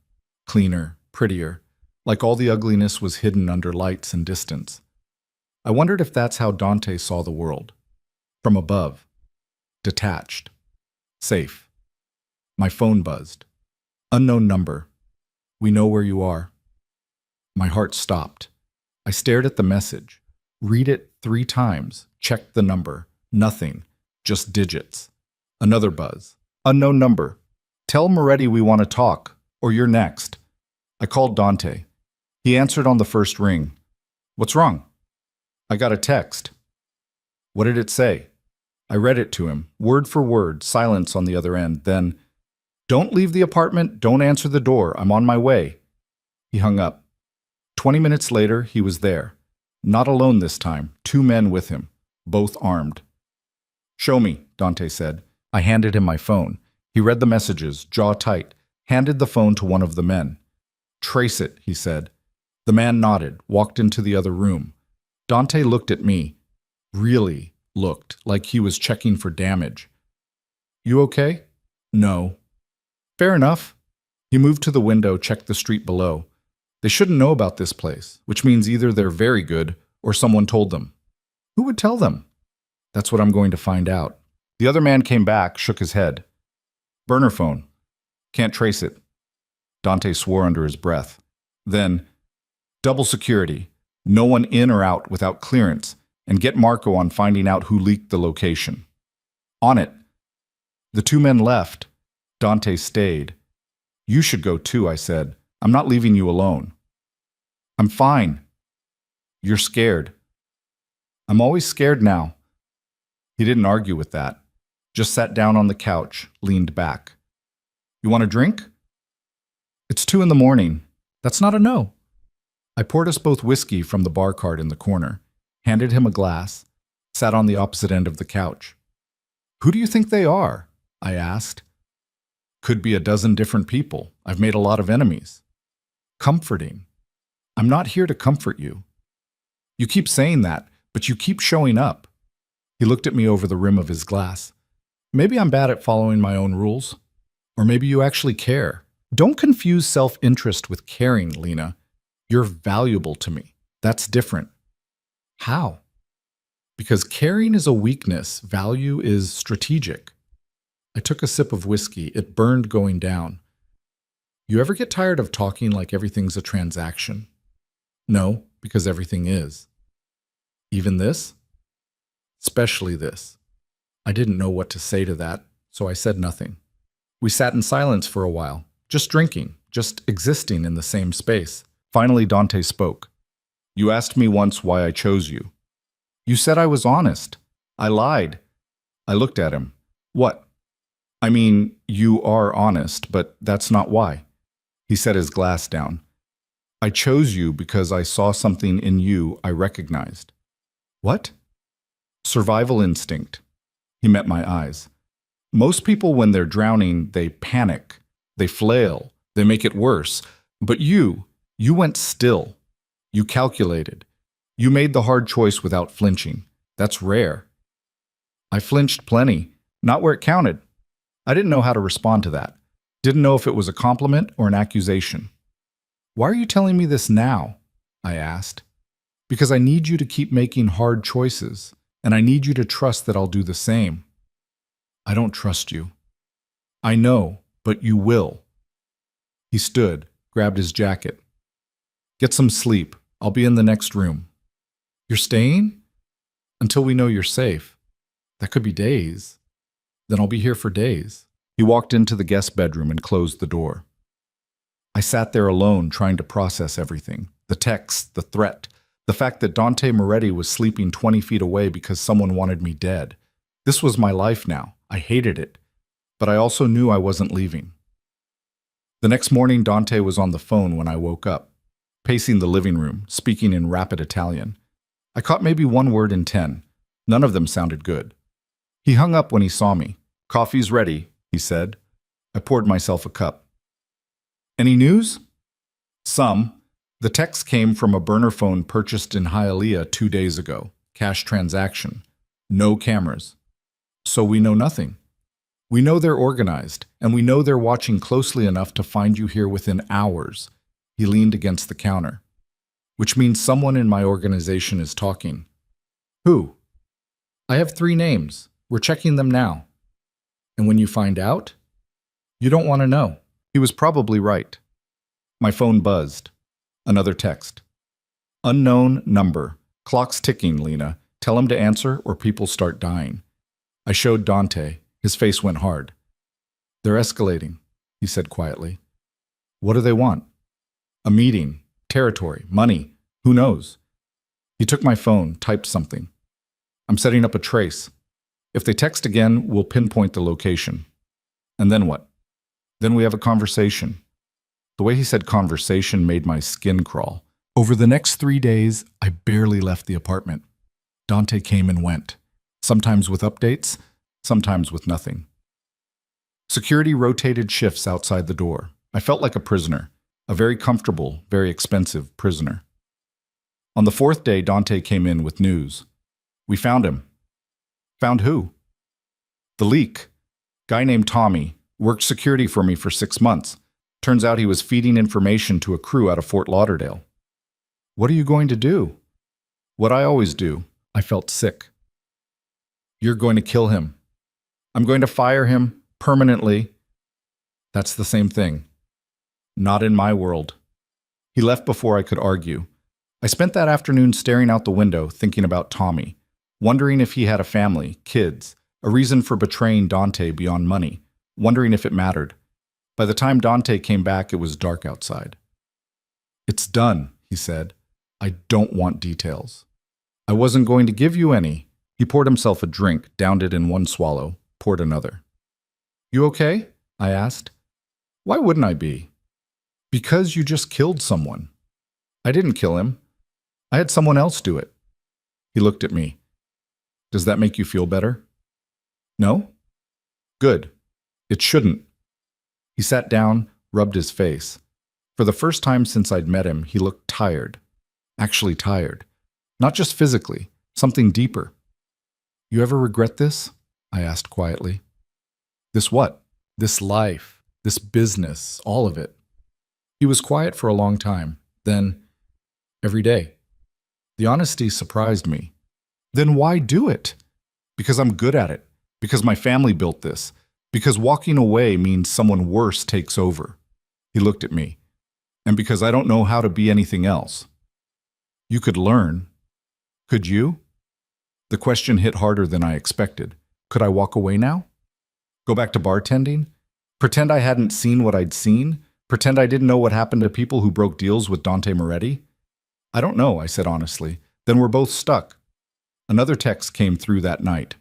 Cleaner, prettier, like all the ugliness was hidden under lights and distance. I wondered if that's how Dante saw the world. From above. Detached. Safe. My phone buzzed. Unknown number. "We know where you are." My heart stopped. I stared at the message. Read it 3 times. Checked the number. Nothing. Just digits. Another buzz. Unknown number. Tell Moretti we want to talk, or you're next. I called Dante. He answered on the first ring. What's wrong? I got a text. What did it say? I read it to him, word for word, silence on the other end. Then, don't leave the apartment, don't answer the door, I'm on my way. He hung up. 20 minutes later, he was there. Not alone this time, 2 men with him, both armed. Show me, Dante said. I handed him my phone. He read the messages, jaw tight, handed the phone to one of the men. Trace it, he said. The man nodded, walked into the other room. Dante looked at me. Really looked, like he was checking for damage. You okay? No. Fair enough. He moved to the window, checked the street below. They shouldn't know about this place, which means either they're very good or someone told them. Who would tell them? That's what I'm going to find out. The other man came back, shook his head. Burner phone. Can't trace it. Dante swore under his breath. Then, double security. No one in or out without clearance, and get Marco on finding out who leaked the location. On it. The 2 men left. Dante stayed. You should go too, I said. I'm not leaving you alone. I'm fine. You're scared. I'm always scared now. He didn't argue with that. Just sat down on the couch, leaned back. You want a drink? It's 2 a.m. That's not a no. I poured us both whiskey from the bar cart in the corner, handed him a glass, sat on the opposite end of the couch. Who do you think they are? I asked. Could be a dozen different people. I've made a lot of enemies. Comforting. I'm not here to comfort you. You keep saying that, but you keep showing up. He looked at me over the rim of his glass. Maybe I'm bad at following my own rules. Or maybe you actually care. Don't confuse self-interest with caring, Lena. You're valuable to me. That's different. How? Because caring is a weakness, value is strategic. I took a sip of whiskey. It burned going down. You ever get tired of talking like everything's a transaction? No, because everything is. Even this? Especially this. I didn't know what to say to that, so I said nothing. We sat in silence for a while, just drinking, just existing in the same space. Finally, Dante spoke. You asked me once why I chose you. You said I was honest. I lied. I looked at him. What? I mean, you are honest, but that's not why. He set his glass down. I chose you because I saw something in you I recognized. What? Survival instinct. He met my eyes. Most people, when they're drowning, they panic. They flail. They make it worse. But you went still. You calculated. You made the hard choice without flinching. That's rare. I flinched plenty, not where it counted. I didn't know how to respond to that. Didn't know if it was a compliment or an accusation. Why are you telling me this now? I asked. Because I need you to keep making hard choices, and I need you to trust that I'll do the same. I don't trust you. I know, but you will. He stood, grabbed his jacket. Get some sleep. I'll be in the next room. You're staying? Until we know you're safe. That could be days. Then I'll be here for days. He walked into the guest bedroom and closed the door. I sat there alone, trying to process everything. The text, the threat, the fact that Dante Moretti was sleeping 20 feet away because someone wanted me dead. This was my life now. I hated it. But I also knew I wasn't leaving. The next morning, Dante was on the phone when I woke up, pacing the living room, speaking in rapid Italian. I caught maybe 1 word in 10. None of them sounded good. He hung up when he saw me. Coffee's ready, he said. I poured myself a cup. Any news? Some. The text came from a burner phone purchased in Hialeah 2 days ago. Cash transaction. No cameras. So we know nothing. We know they're organized, and we know they're watching closely enough to find you here within hours. He leaned against the counter. Which means someone in my organization is talking. Who? I have 3 names. We're checking them now. And when you find out, you don't want to know. He was probably right. My phone buzzed. Another text. Unknown number. Clock's ticking, Lena. Tell him to answer or people start dying. I showed Dante. His face went hard. They're escalating, he said quietly. What do they want? A meeting, territory, money, who knows? He took my phone, typed something. I'm setting up a trace. If they text again, we'll pinpoint the location. And then what? Then we have a conversation. The way he said conversation made my skin crawl. Over the next 3 days, I barely left the apartment. Dante came and went, sometimes with updates, sometimes with nothing. Security rotated shifts outside the door. I felt like a prisoner, a very comfortable, very expensive prisoner. On the 4th day, Dante came in with news. We found him. Found who? The leak. Guy named Tommy, worked security for me for 6 months. Turns out he was feeding information to a crew out of Fort Lauderdale. What are you going to do? What I always do. I felt sick. You're going to kill him. I'm going to fire him permanently. That's the same thing. Not in my world. He left before I could argue. I spent that afternoon staring out the window, thinking about Tommy, wondering if he had a family, kids, a reason for betraying Dante beyond money, wondering if it mattered. By the time Dante came back, it was dark outside. It's done, he said. I don't want details. I wasn't going to give you any. He poured himself a drink, downed it in one swallow, poured another. You okay? I asked. Why wouldn't I be? Because you just killed someone. I didn't kill him. I had someone else do it. He looked at me. Does that make you feel better? No? Good. It shouldn't. He sat down, rubbed his face. For the first time since I'd met him, he looked tired. Actually tired. Not just physically, something deeper. You ever regret this? I asked quietly. This what? This life, this business, all of it. He was quiet for a long time. Then, every day. The honesty surprised me. Then why do it? Because I'm good at it. Because my family built this. Because walking away means someone worse takes over. He looked at me. And because I don't know how to be anything else. You could learn. Could you? The question hit harder than I expected. Could I walk away now? Go back to bartending? Pretend I hadn't seen what I'd seen? Pretend I didn't know what happened to people who broke deals with Dante Moretti? I don't know, I said honestly. Then we're both stuck. Another text came through that night.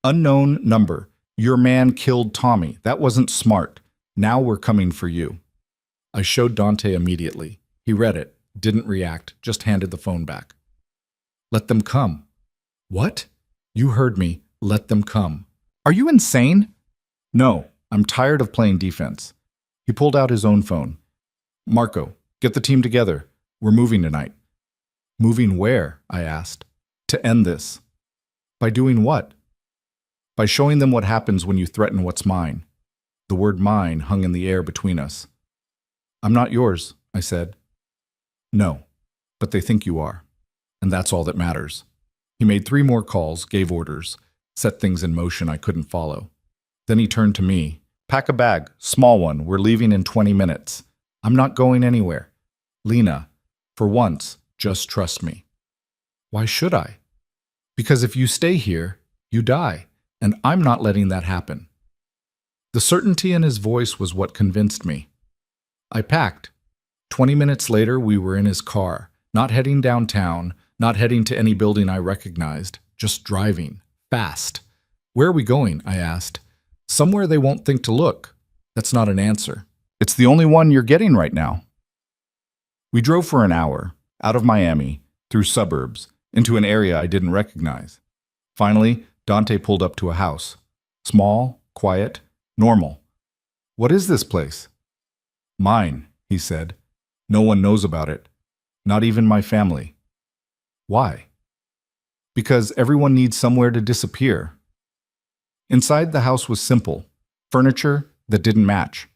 Unknown number. Your man killed Tommy. That wasn't smart. Now we're coming for you. I showed Dante immediately. He read it, didn't react, just handed the phone back. Let them come. What? You heard me. Let them come. Are you insane? No, I'm tired of playing defense. He pulled out his own phone. Marco, get the team together. We're moving tonight. Moving where? I asked. To end this. By doing what? By showing them what happens when you threaten what's mine. The word mine hung in the air between us. I'm not yours, I said. No, but they think you are. And that's all that matters. He made 3 more calls, gave orders, set things in motion I couldn't follow. Then he turned to me. Pack a bag, small one, we're leaving in 20 minutes. I'm not going anywhere. Lena, for once, just trust me. Why should I? Because if you stay here, you die, and I'm not letting that happen. The certainty in his voice was what convinced me. I packed. 20 minutes later, we were in his car, not heading downtown, not heading to any building I recognized, just driving, fast. Where are we going? I asked. Somewhere they won't think to look. That's not an answer. It's the only one you're getting right now. We drove for an hour, out of Miami, through suburbs, into an area I didn't recognize. Finally, Dante pulled up to a house. Small, quiet, normal. What is this place? Mine, he said. No one knows about it. Not even my family. Why? Because everyone needs somewhere to disappear. Inside the house was simple. Furniture that didn't match.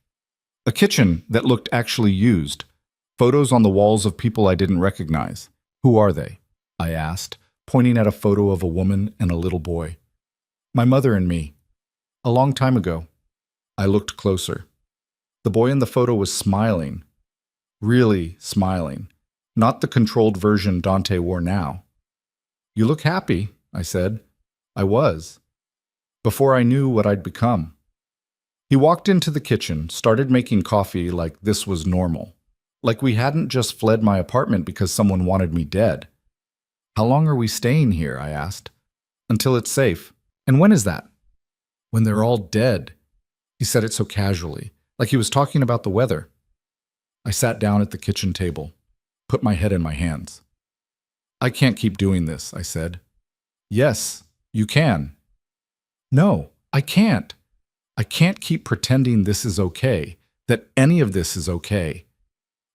A kitchen that looked actually used. Photos on the walls of people I didn't recognize. Who are they? I asked, pointing at a photo of a woman and a little boy. My mother and me. A long time ago. I looked closer. The boy in the photo was smiling. Really smiling. Not the controlled version Dante wore now. You look happy, I said. I was. before I knew what I'd become. He walked into the kitchen, started making coffee like this was normal. Like we hadn't just fled my apartment because someone wanted me dead. How long are we staying here? I asked. Until it's safe. And when is that? When they're all dead. He said it so casually, like he was talking about the weather. I sat down at the kitchen table, put my head in my hands. I can't keep doing this, I said. Yes, you can. No, I can't. I can't keep pretending this is okay, that any of this is okay.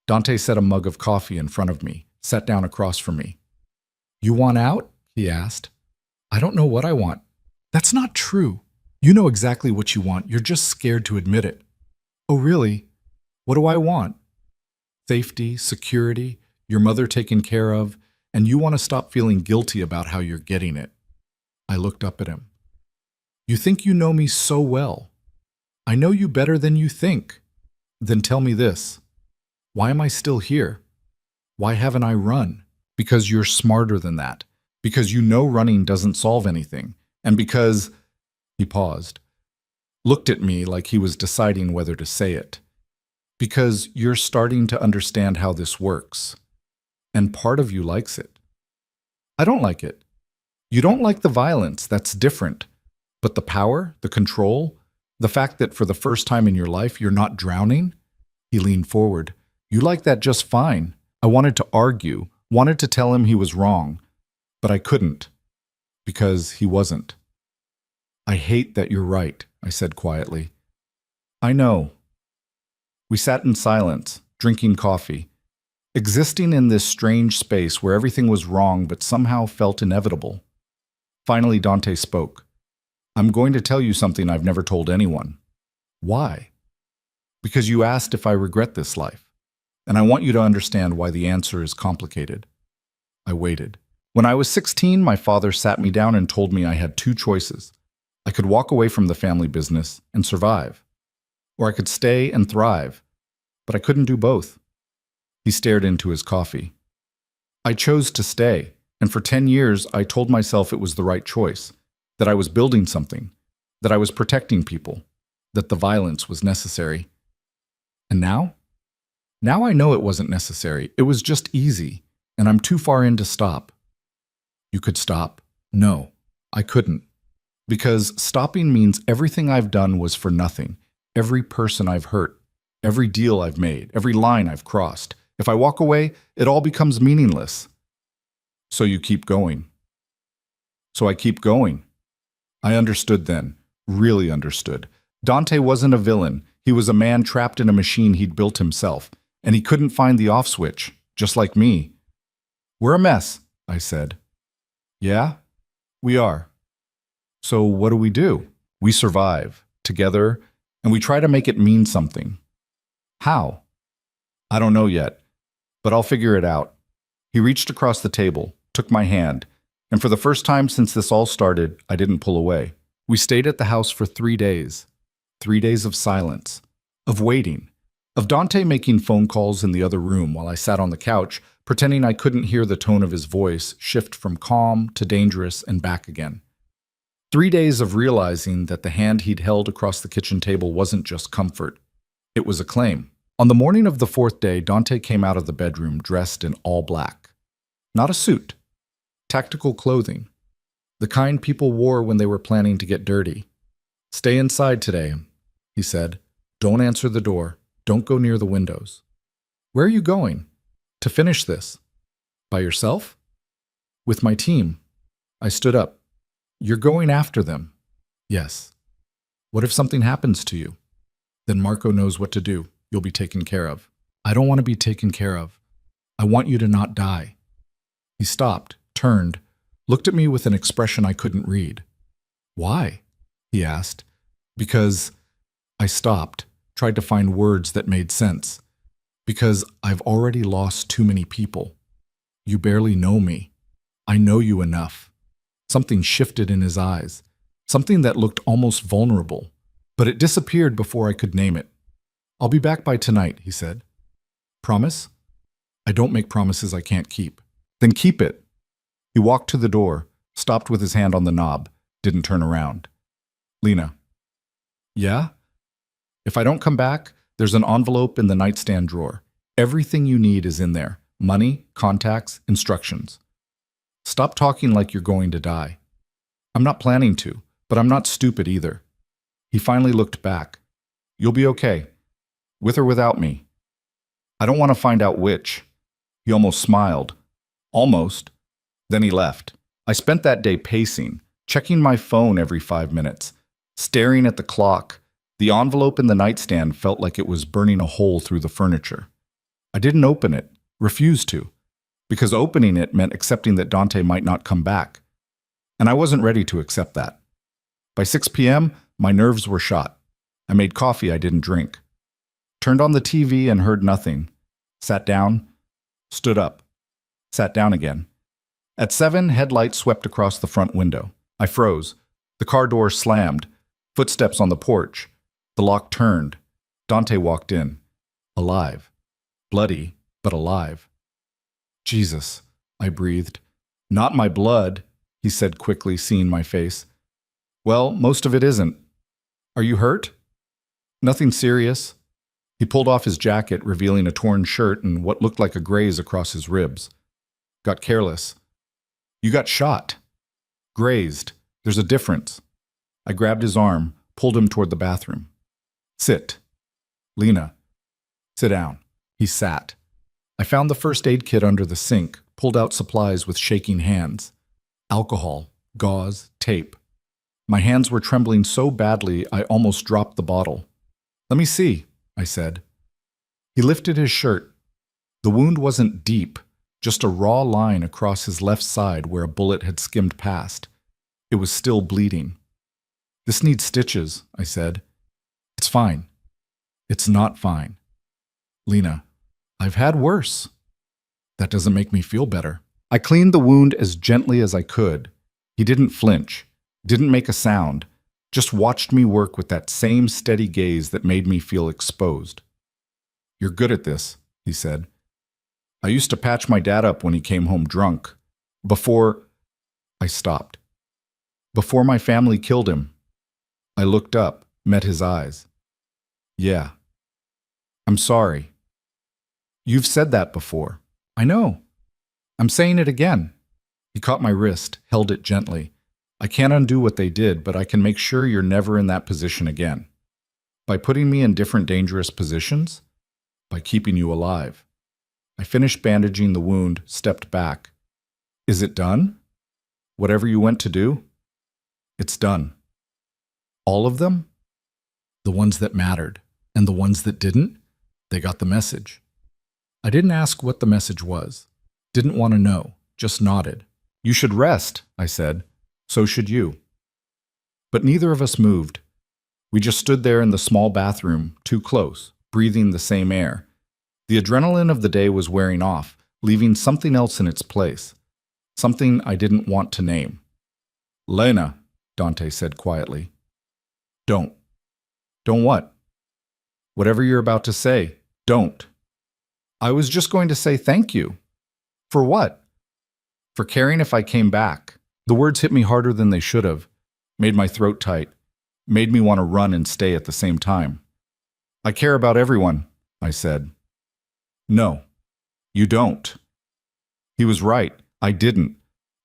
Dante set a mug of coffee in front of me, sat down across from me. You want out? He asked. I don't know what I want. That's not true. You know exactly what you want. You're just scared to admit it. Oh, really? What do I want? Safety, security, your mother taken care of, and you want to stop feeling guilty about how you're getting it. I looked up at him. You think you know me so well. I know you better than you think. Then tell me this. Why am I still here? Why haven't I run? Because you're smarter than that. Because you know running doesn't solve anything. And because... He paused, looked at me like he was deciding whether to say it. Because you're starting to understand how this works. And part of you likes it. I don't like it. You don't like the violence, that's different. But the power, the control, the fact that for the first time in your life you're not drowning? He leaned forward. You like that just fine. I wanted to argue, wanted to tell him he was wrong. But I couldn't. Because he wasn't. I hate that you're right, I said quietly. I know. We sat in silence, drinking coffee, existing in this strange space where everything was wrong but somehow felt inevitable. Finally, Dante spoke. I'm going to tell you something I've never told anyone. Why? Because you asked if I regret this life, and I want you to understand why the answer is complicated. I waited. When I was 16, my father sat me down and told me I had two choices. I could walk away from the family business and survive, or I could stay and thrive, but I couldn't do both. He stared into his coffee. I chose to stay, and for 10 years I told myself it was the right choice, that I was building something, that I was protecting people, that the violence was necessary. And now? Now I know it wasn't necessary. It was just easy, and I'm too far in to stop. You could stop? No, I couldn't. Because stopping means everything I've done was for nothing. Every person I've hurt, every deal I've made, every line I've crossed. If I walk away, it all becomes meaningless. So you keep going. So I keep going. I understood then, really understood. Dante wasn't a villain. He was a man trapped in a machine he'd built himself, and he couldn't find the off switch, just like me. We're a mess, I said. Yeah, we are. So what do? We survive, together, and we try to make it mean something. How? I don't know yet, but I'll figure it out. He reached across the table, took my hand, and for the first time since this all started, I didn't pull away. We stayed at the house for 3 days. 3 days of silence, of waiting, of Dante making phone calls in the other room while I sat on the couch, pretending I couldn't hear the tone of his voice shift from calm to dangerous and back again. 3 days of realizing that the hand he'd held across the kitchen table wasn't just comfort. It was a claim. On the morning of the 4th day, Dante came out of the bedroom dressed in all black. Not a suit. Tactical clothing. The kind people wore when they were planning to get dirty. Stay inside today, he said. Don't answer the door. Don't go near the windows. Where are you going? To finish this. By yourself? With my team. I stood up. You're going after them. Yes. What if something happens to you? Then Marco knows what to do. You'll be taken care of. I don't want to be taken care of. I want you to not die. He stopped, turned, looked at me with an expression I couldn't read. Why? He asked. Because I stopped, tried to find words that made sense. Because I've already lost too many people. You barely know me. I know you enough. Something shifted in his eyes, something that looked almost vulnerable, but it disappeared before I could name it. I'll be back by tonight, he said. Promise? I don't make promises I can't keep. Then keep it. He walked to the door, stopped with his hand on the knob, didn't turn around. Lena. Yeah? If I don't come back, there's an envelope in the nightstand drawer. Everything you need is in there. Money, contacts, instructions. Stop talking like you're going to die. I'm not planning to, but I'm not stupid either. He finally looked back. You'll be okay. With or without me. I don't want to find out which. He almost smiled. Almost. Then he left. I spent that day pacing, checking my phone every 5 minutes, staring at the clock. The envelope in the nightstand felt like it was burning a hole through the furniture. I didn't open it, refused to, because opening it meant accepting that Dante might not come back. And I wasn't ready to accept that. By 6 p.m., my nerves were shot. I made coffee I didn't drink. Turned on the TV and heard nothing. Sat down, stood up, sat down again. At 7, headlights swept across the front window. I froze. The car door slammed. Footsteps on the porch. The lock turned. Dante walked in. Alive. Bloody, but alive. Jesus, I breathed. Not my blood, he said quickly, seeing my face. Well, most of it isn't. Are you hurt? Nothing serious. He pulled off his jacket, revealing a torn shirt and what looked like a graze across his ribs. Got careless. You got shot. Grazed. There's a difference. I grabbed his arm, pulled him toward the bathroom. Sit. Lena. Sit down. He sat. I found the first aid kit under the sink, pulled out supplies with shaking hands. Alcohol, gauze, tape. My hands were trembling so badly I almost dropped the bottle. Let me see, I said. He lifted his shirt. The wound wasn't deep, just a raw line across his left side where a bullet had skimmed past. It was still bleeding. This needs stitches, I said. It's fine. It's not fine. Lena, I've had worse. That doesn't make me feel better. I cleaned the wound as gently as I could. He didn't flinch, didn't make a sound, just watched me work with that same steady gaze that made me feel exposed. You're good at this, he said. I used to patch my dad up when he came home drunk. I stopped. Before my family killed him. I looked up, met his eyes. Yeah. I'm sorry. You've said that before. I know. I'm saying it again. He caught my wrist, held it gently. I can't undo what they did, but I can make sure you're never in that position again. By putting me in different dangerous positions? By keeping you alive. I finished bandaging the wound, stepped back. Is it done? Whatever you went to do? It's done. All of them? The ones that mattered. And the ones that didn't? They got the message. I didn't ask what the message was. Didn't want to know, just nodded. You should rest, I said. So should you. But neither of us moved. We just stood there in the small bathroom, too close, breathing the same air. The adrenaline of the day was wearing off, leaving something else in its place. Something I didn't want to name. Lena, Dante said quietly. Don't. Don't what? Whatever you're about to say, don't. I was just going to say thank you. For what? For caring if I came back. The words hit me harder than they should have, made my throat tight, made me want to run and stay at the same time. I care about everyone, I said. No, you don't. He was right. I didn't.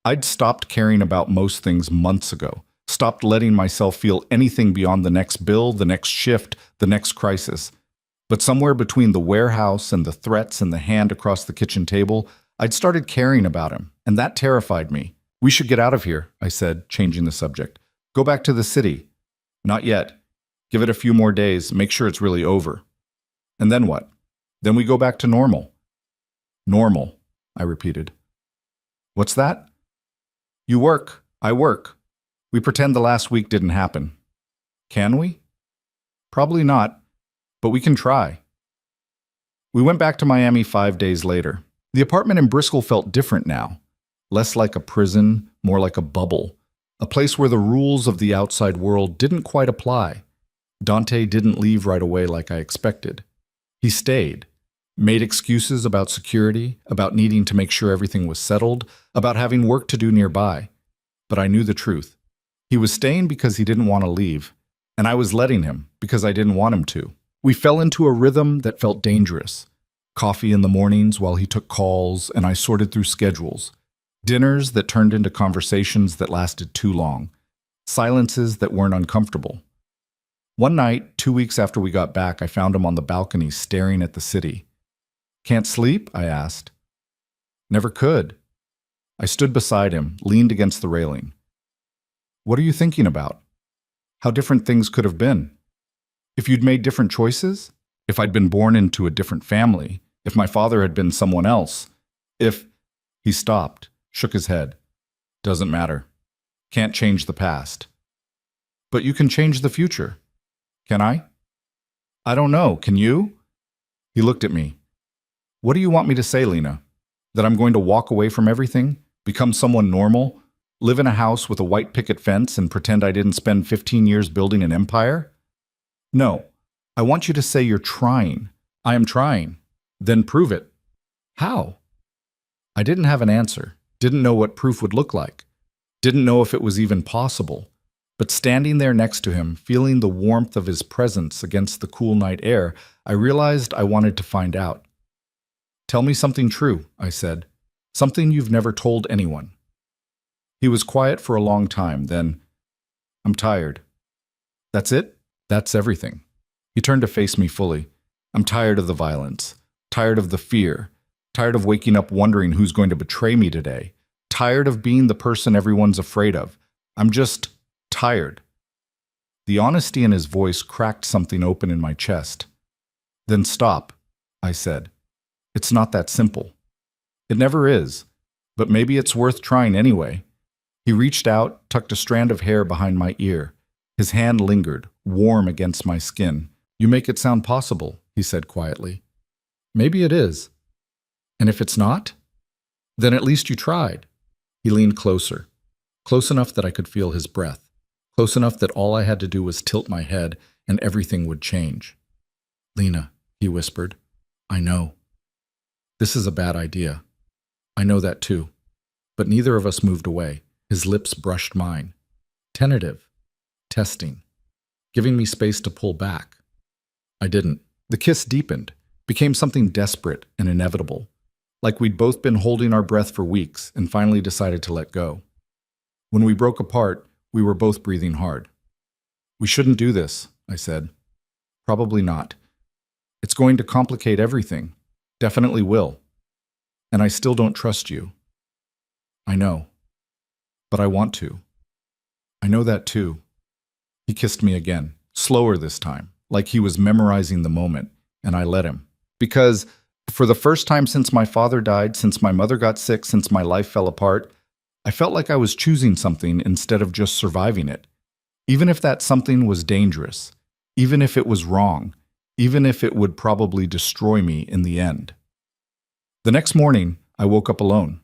I'd stopped caring about most things months ago, stopped letting myself feel anything beyond the next bill, the next shift, the next crisis. But somewhere between the warehouse and the threats and the hand across the kitchen table, I'd started caring about him, and that terrified me. We should get out of here, I said, changing the subject. Go back to the city. Not yet. Give it a few more days, make sure it's really over. And then what? Then we go back to normal. Normal, I repeated. What's that? You work, I work. We pretend the last week didn't happen. Can we? Probably not, but we can try. We went back to Miami 5 days later. The apartment in Bristol felt different now. Less like a prison, more like a bubble. A place where the rules of the outside world didn't quite apply. Dante didn't leave right away like I expected. He stayed. Made excuses about security, about needing to make sure everything was settled, about having work to do nearby. But I knew the truth. He was staying because he didn't want to leave, and I was letting him because I didn't want him to. We fell into a rhythm that felt dangerous. Coffee in the mornings while he took calls and I sorted through schedules. Dinners that turned into conversations that lasted too long. Silences that weren't uncomfortable. One night, 2 weeks after we got back, I found him on the balcony staring at the city. "Can't sleep?" I asked. "Never could." I stood beside him, leaned against the railing. "What are you thinking about? How different things could have been? If you'd made different choices? If I'd been born into a different family? If my father had been someone else? If—" He stopped, shook his head. "Doesn't matter. Can't change the past. But you can change the future. Can I?" "I don't know. Can you?" He looked at me. "What do you want me to say, Lena? That I'm going to walk away from everything? Become someone normal? Live in a house with a white picket fence and pretend I didn't spend 15 years building an empire? No. I want you to say you're trying. I am trying. Then prove it." "How?" I didn't have an answer. Didn't know what proof would look like. Didn't know if it was even possible. But standing there next to him, feeling the warmth of his presence against the cool night air, I realized I wanted to find out. "Tell me something true," I said. "Something you've never told anyone." He was quiet for a long time, then, "I'm tired." "That's it?" "That's everything." He turned to face me fully. "I'm tired of the violence. Tired of the fear. Tired of waking up wondering who's going to betray me today. Tired of being the person everyone's afraid of. I'm just tired." The honesty in his voice cracked something open in my chest. "Then stop," I said. "It's not that simple." "It never is. But maybe it's worth trying anyway." He reached out, tucked a strand of hair behind my ear. His hand lingered, warm against my skin. "You make it sound possible," he said quietly. "Maybe it is. And if it's not, then at least you tried." He leaned closer, close enough that I could feel his breath, close enough that all I had to do was tilt my head and everything would change. "Lena," he whispered, "I know. This is a bad idea. I know that too." But neither of us moved away. His lips brushed mine. Tentative. Testing. Giving me space to pull back. I didn't. The kiss deepened, became something desperate and inevitable. Like we'd both been holding our breath for weeks and finally decided to let go. When we broke apart, we were both breathing hard. "We shouldn't do this," I said. "Probably not. It's going to complicate everything. Definitely will. And I still don't trust you." "I know. But I want to." "I know that too." He kissed me again, slower this time, like he was memorizing the moment, and I let him. Because for the first time since my father died, since my mother got sick, since my life fell apart, I felt like I was choosing something instead of just surviving it. Even if that something was dangerous, even if it was wrong, even if it would probably destroy me in the end. The next morning, I woke up alone.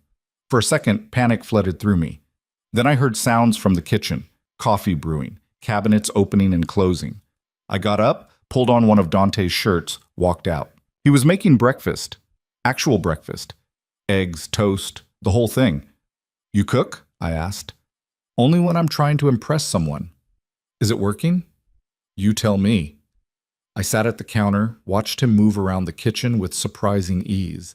For a second, panic flooded through me. Then I heard sounds from the kitchen, coffee brewing, cabinets opening and closing. I got up, pulled on one of Dante's shirts, walked out. He was making breakfast. Actual breakfast. Eggs, toast, the whole thing. "You cook?" I asked. "Only when I'm trying to impress someone." "Is it working?" "You tell me." I sat at the counter, watched him move around the kitchen with surprising ease.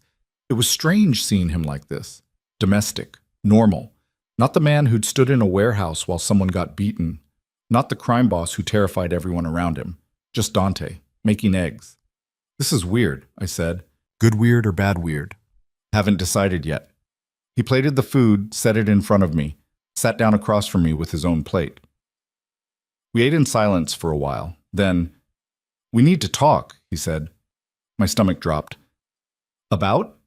It was strange seeing him like this. Domestic, normal. Not the man who'd stood in a warehouse while someone got beaten. Not the crime boss who terrified everyone around him. Just Dante, making eggs. "This is weird," I said. "Good weird or bad weird?" "Haven't decided yet." He plated the food, set it in front of me, sat down across from me with his own plate. We ate in silence for a while. Then, "We need to talk," he said. My stomach dropped. "About?"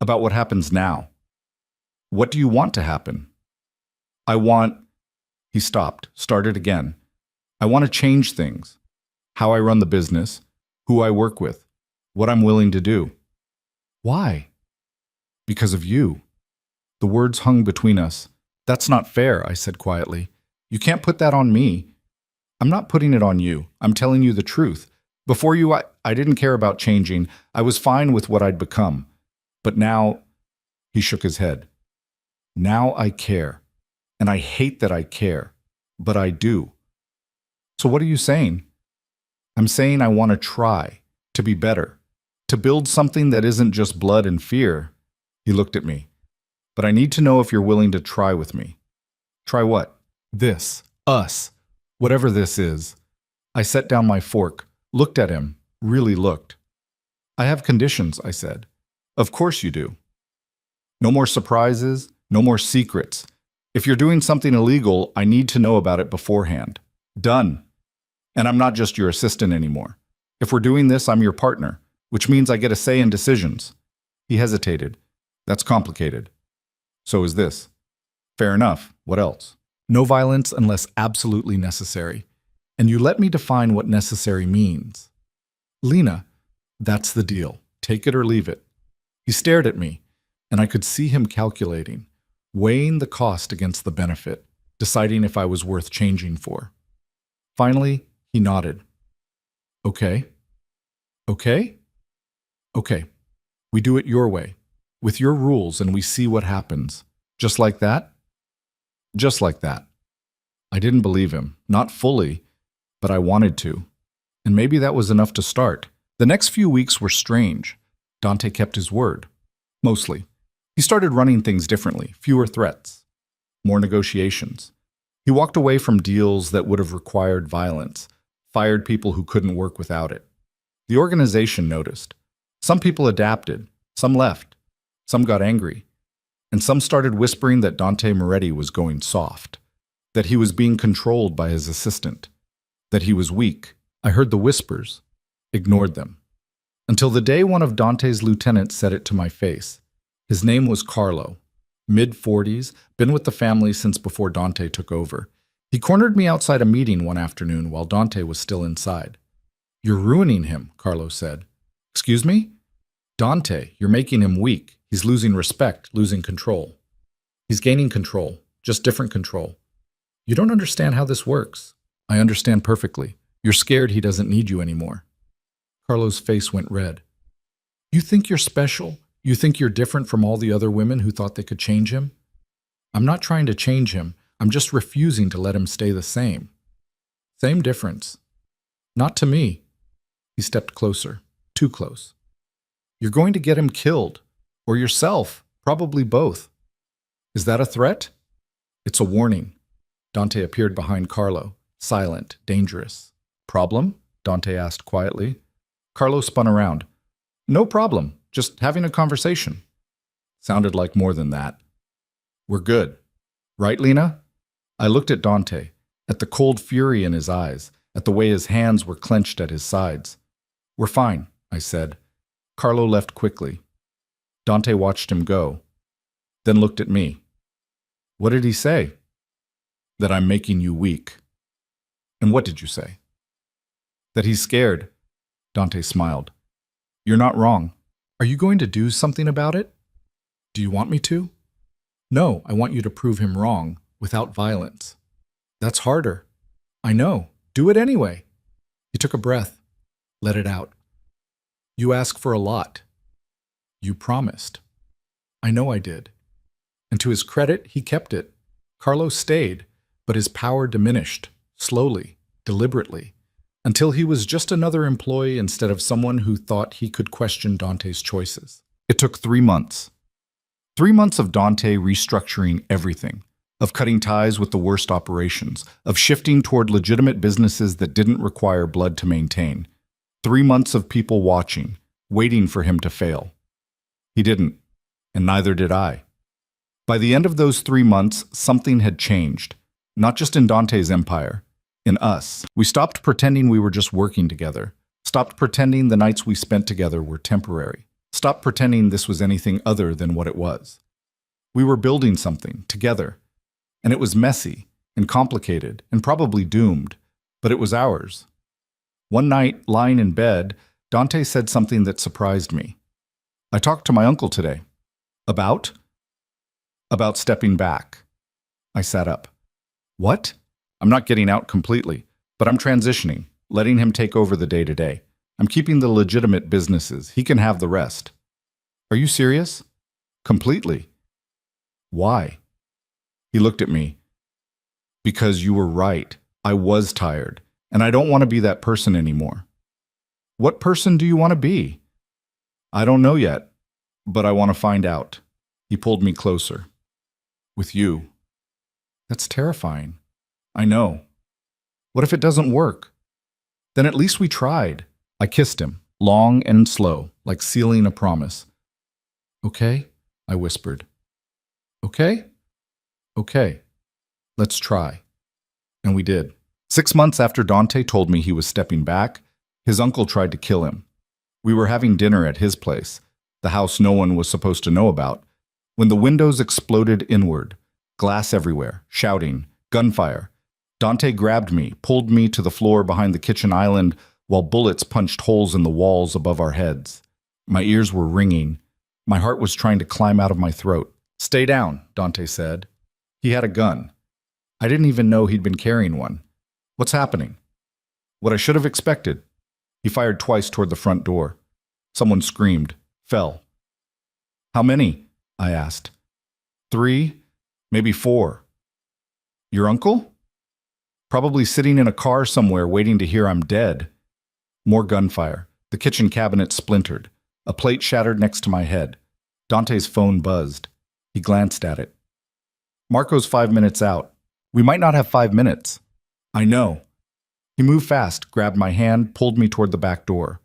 "About what happens now." "What do you want to happen?" "I want—" He stopped, started again. "I want to change things. How I run the business, who I work with, what I'm willing to do." "Why?" "Because of you." The words hung between us. "That's not fair," I said quietly. "You can't put that on me." "I'm not putting it on you. I'm telling you the truth. Before you, I didn't care about changing. I was fine with what I'd become. But now—" He shook his head. "Now I care. And I hate that I care. but I do. So what are you saying? I'm saying I want to try, to be better, to build something that isn't just blood and fear. He looked at me. But I need to know if you're willing to try with me. Try what? This. Us. Whatever this is. I set down my fork, looked at him, really looked. I have conditions, I said. Of course you do. No more surprises, no more secrets. If you're doing something illegal, I need to know about it beforehand. Done. And I'm not just your assistant anymore. If we're doing this, I'm your partner, which means I get a say in decisions. He hesitated. That's complicated. So is this. Fair enough. What else? No violence unless absolutely necessary. And you let me define what necessary means. Lena, that's the deal. Take it or leave it. He stared at me, and I could see him calculating, weighing the cost against the benefit, deciding if I was worth changing for. Finally, he nodded. Okay. Okay? Okay. We do it your way, with your rules, and we see what happens. Just like that? Just like that. I didn't believe him, not fully, but I wanted to. And maybe that was enough to start. The next few weeks were strange. Dante kept his word. Mostly. He started running things differently, fewer threats, more negotiations. He walked away from deals that would have required violence, fired people who couldn't work without it. The organization noticed. Some people adapted, some left, some got angry, and some started whispering that Dante Moretti was going soft, that he was being controlled by his assistant, that he was weak. I heard the whispers, ignored them, until the day one of Dante's lieutenants said it to my face. His name was Carlo, mid-40s, been with the family since before Dante took over. He cornered me outside a meeting one afternoon while Dante was still inside. You're ruining him, Carlo said. Excuse me? Dante, you're making him weak. He's losing respect, losing control. He's gaining control, just different control. You don't understand how this works. I understand perfectly. You're scared he doesn't need you anymore. Carlo's face went red. You think you're special? You think you're different from all the other women who thought they could change him? I'm not trying to change him. I'm just refusing to let him stay the same. Same difference. Not to me. He stepped closer, too close. You're going to get him killed. Or yourself, probably both. Is that a threat? It's a warning. Dante appeared behind Carlo, silent, dangerous. Problem? Dante asked quietly. Carlo spun around. No problem, just having a conversation. Sounded like more than that. We're good. Right, Lena? I looked at Dante, at the cold fury in his eyes, at the way his hands were clenched at his sides. We're fine, I said. Carlo left quickly. Dante watched him go, then looked at me. What did he say? That I'm making you weak. And what did you say? That he's scared. Dante smiled. You're not wrong. Are you going to do something about it? Do you want me to? No, I want you to prove him wrong, without violence. That's harder. I know. Do it anyway. He took a breath, let it out. You ask for a lot. You promised. I know I did. And to his credit, he kept it. Carlos stayed, but his power diminished, slowly, deliberately, until he was just another employee instead of someone who thought he could question Dante's choices. It took 3 months. 3 months of Dante restructuring everything, of cutting ties with the worst operations, of shifting toward legitimate businesses that didn't require blood to maintain. 3 months of people watching, waiting for him to fail. He didn't, and neither did I. By the end of those 3 months, something had changed, not just in Dante's empire, in us. We stopped pretending we were just working together, stopped pretending the nights we spent together were temporary, stopped pretending this was anything other than what it was. We were building something, together, and it was messy and complicated and probably doomed, but it was ours. One night, lying in bed, Dante said something that surprised me. I talked to my uncle today. About? About stepping back. I sat up. What? I'm not getting out completely, but I'm transitioning, letting him take over the day-to-day. I'm keeping the legitimate businesses. He can have the rest. Are you serious? Completely. Why? He looked at me. Because you were right. I was tired, and I don't want to be that person anymore. What person do you want to be? I don't know yet, but I want to find out. He pulled me closer. With you. That's terrifying. I know. What if it doesn't work? Then at least we tried. I kissed him, long and slow, like sealing a promise. Okay? I whispered. Okay? Okay. Let's try. And we did. 6 months after Dante told me he was stepping back, his uncle tried to kill him. We were having dinner at his place, the house no one was supposed to know about, when the windows exploded inward, glass everywhere, shouting, gunfire. Dante grabbed me, pulled me to the floor behind the kitchen island while bullets punched holes in the walls above our heads. My ears were ringing. My heart was trying to climb out of my throat. Stay down, Dante said. He had a gun. I didn't even know he'd been carrying one. What's happening? What I should have expected. He fired twice toward the front door. Someone screamed, fell. How many? I asked. 3, maybe 4. Your uncle? Probably sitting in a car somewhere waiting to hear I'm dead. More gunfire. The kitchen cabinet splintered. A plate shattered next to my head. Dante's phone buzzed. He glanced at it. Marco's 5 minutes out. We might not have 5 minutes. I know. He moved fast, grabbed my hand, pulled me toward the back door.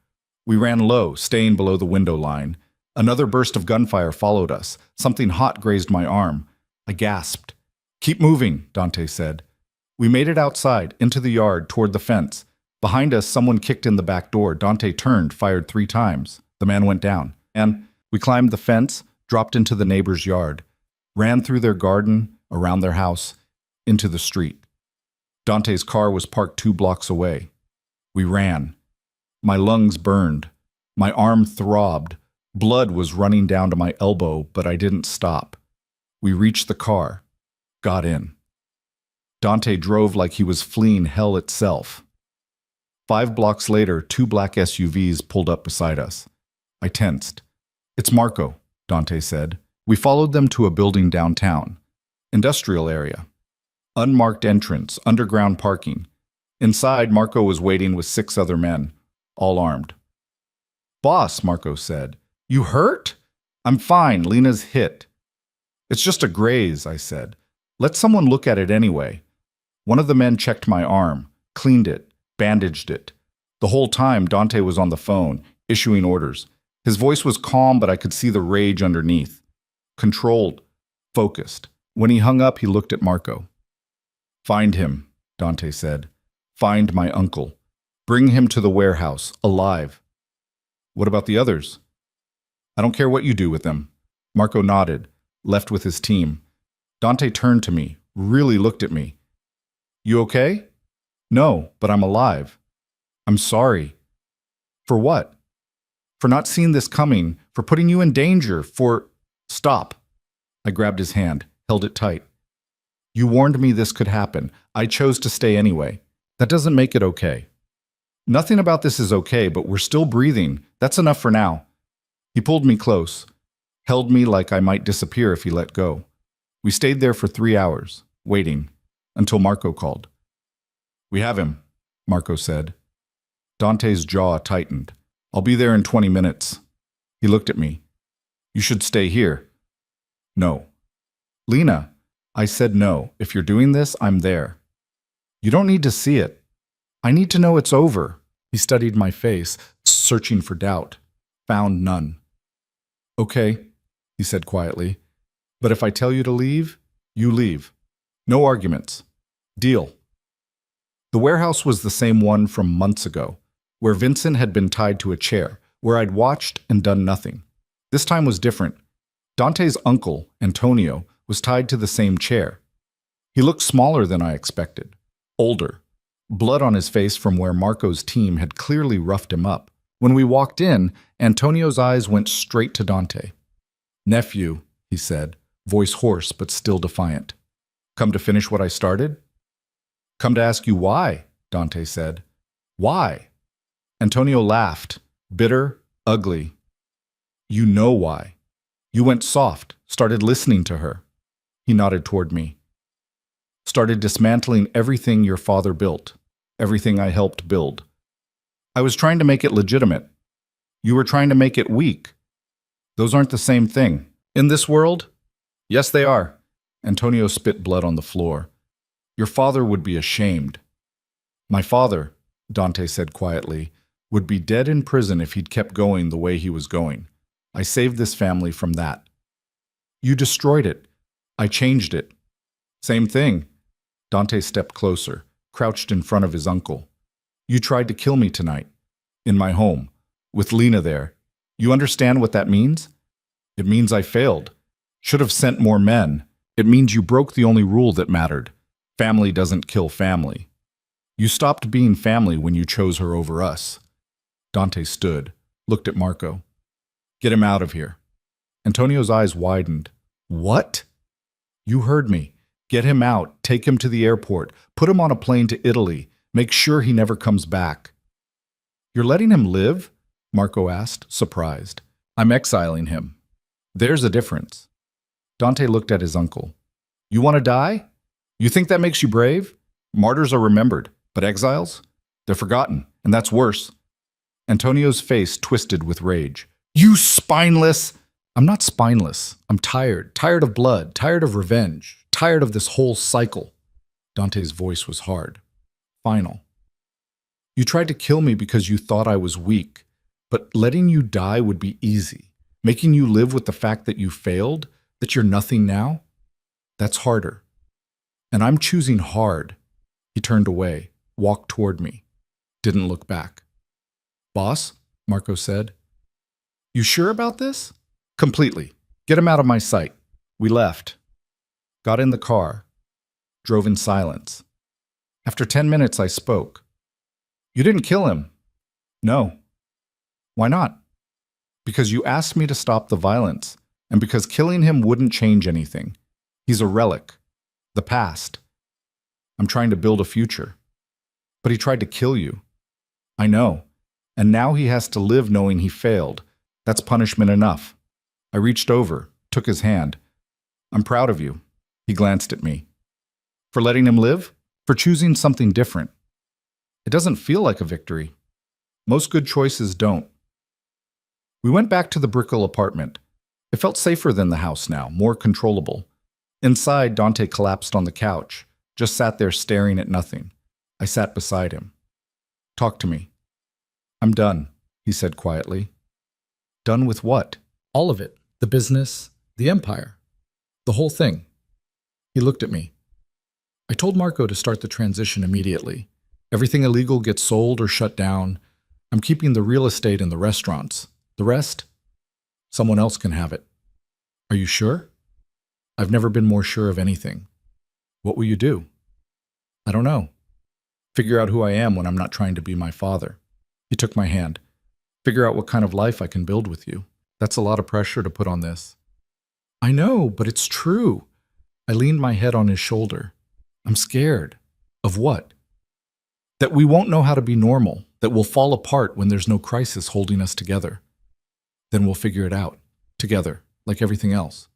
We ran low, staying below the window line. Another burst of gunfire followed us. Something hot grazed my arm. I gasped. Keep moving, Dante said. We made it outside, into the yard, toward the fence. Behind us, someone kicked in the back door. Dante turned, fired 3 times. The man went down. And we climbed the fence, dropped into the neighbor's yard, ran through their garden, around their house, into the street. Dante's car was parked 2 blocks away. We ran. My lungs burned. My arm throbbed. Blood was running down to my elbow, but I didn't stop. We reached the car, got in. Dante drove like he was fleeing hell itself. 5 blocks later, 2 black SUVs pulled up beside us. I tensed. It's Marco, Dante said. We followed them to a building downtown. Industrial area. Unmarked entrance, underground parking. Inside, Marco was waiting with 6 other men, all armed. Boss, Marco said. You hurt? I'm fine, Lena's hit. It's just a graze, I said. Let someone look at it anyway. One of the men checked my arm, cleaned it, bandaged it. The whole time, Dante was on the phone, issuing orders. His voice was calm, but I could see the rage underneath. Controlled, focused. When he hung up, he looked at Marco. Find him, Dante said. Find my uncle. Bring him to the warehouse, alive. What about the others? I don't care what you do with them. Marco nodded, left with his team. Dante turned to me, really looked at me. You okay? No, but I'm alive. I'm sorry. For what? For not seeing this coming, for putting you in danger, for... Stop. I grabbed his hand, held it tight. You warned me this could happen. I chose to stay anyway. That doesn't make it okay. Nothing about this is okay, but we're still breathing. That's enough for now. He pulled me close, held me like I might disappear if he let go. We stayed there for 3 hours, waiting, until Marco called. We have him, Marco said. Dante's jaw tightened. I'll be there in 20 minutes. He looked at me. You should stay here. No. Lena, I said no. If you're doing this, I'm there. You don't need to see it. I need to know it's over. He studied my face, searching for doubt. Found none. Okay, he said quietly. But if I tell you to leave, you leave. No arguments. Deal. The warehouse was the same one from months ago, where Vincent had been tied to a chair, where I'd watched and done nothing. This time was different. Dante's uncle, Antonio, was tied to the same chair. He looked smaller than I expected, older, blood on his face from where Marco's team had clearly roughed him up. When we walked in, Antonio's eyes went straight to Dante. Nephew, he said, voice hoarse but still defiant. Come to finish what I started? Come to ask you why, Dante said. Why? Antonio laughed, bitter, ugly. You know why. You went soft, started listening to her. He nodded toward me. Started dismantling everything your father built, everything I helped build. I was trying to make it legitimate. You were trying to make it weak. Those aren't the same thing. In this world? Yes, they are. Antonio spit blood on the floor. Your father would be ashamed. My father, Dante said quietly, would be dead in prison if he'd kept going the way he was going. I saved this family from that. You destroyed it. I changed it. Same thing. Dante stepped closer, crouched in front of his uncle. You tried to kill me tonight. In my home. With Lena there. You understand what that means? It means I failed. Should have sent more men. It means you broke the only rule that mattered. Family doesn't kill family. You stopped being family when you chose her over us. Dante stood, looked at Marco. Get him out of here. Antonio's eyes widened. What? You heard me. Get him out, take him to the airport, put him on a plane to Italy, make sure he never comes back. You're letting him live? Marco asked, surprised. I'm exiling him. There's a difference. Dante looked at his uncle. You want to die? You think that makes you brave? Martyrs are remembered, but exiles? They're forgotten, and that's worse. Antonio's face twisted with rage. You spineless! I'm not spineless. I'm tired. Tired of blood. Tired of revenge. Tired of this whole cycle. Dante's voice was hard. Final. You tried to kill me because you thought I was weak, but letting you die would be easy. Making you live with the fact that you failed, that you're nothing now, that's harder. And I'm choosing hard. He turned away, walked toward me, didn't look back. Boss, Marco said. You sure about this? Completely. Get him out of my sight. We left. Got in the car. Drove in silence. After 10 minutes, I spoke. You didn't kill him. No. Why not? Because you asked me to stop the violence, and because killing him wouldn't change anything. He's a relic. The past. I'm trying to build a future. But he tried to kill you. I know. And now he has to live knowing he failed. That's punishment enough. I reached over, took his hand. I'm proud of you. He glanced at me. For letting him live? For choosing something different. It doesn't feel like a victory. Most good choices don't. We went back to the Brickell apartment. It felt safer than the house now, more controllable. Inside, Dante collapsed on the couch, just sat there staring at nothing. I sat beside him. Talk to me. I'm done, he said quietly. Done with what? All of it. The business, the empire, the whole thing. He looked at me. I told Marco to start the transition immediately. Everything illegal gets sold or shut down. I'm keeping the real estate and the restaurants. The rest? Someone else can have it. Are you sure? I've never been more sure of anything. What will you do? I don't know. Figure out who I am when I'm not trying to be my father. He took my hand. Figure out what kind of life I can build with you. That's a lot of pressure to put on this. I know, but it's true. I leaned my head on his shoulder. I'm scared. Of what? That we won't know how to be normal, that we'll fall apart when there's no crisis holding us together. Then we'll figure it out, together, like everything else.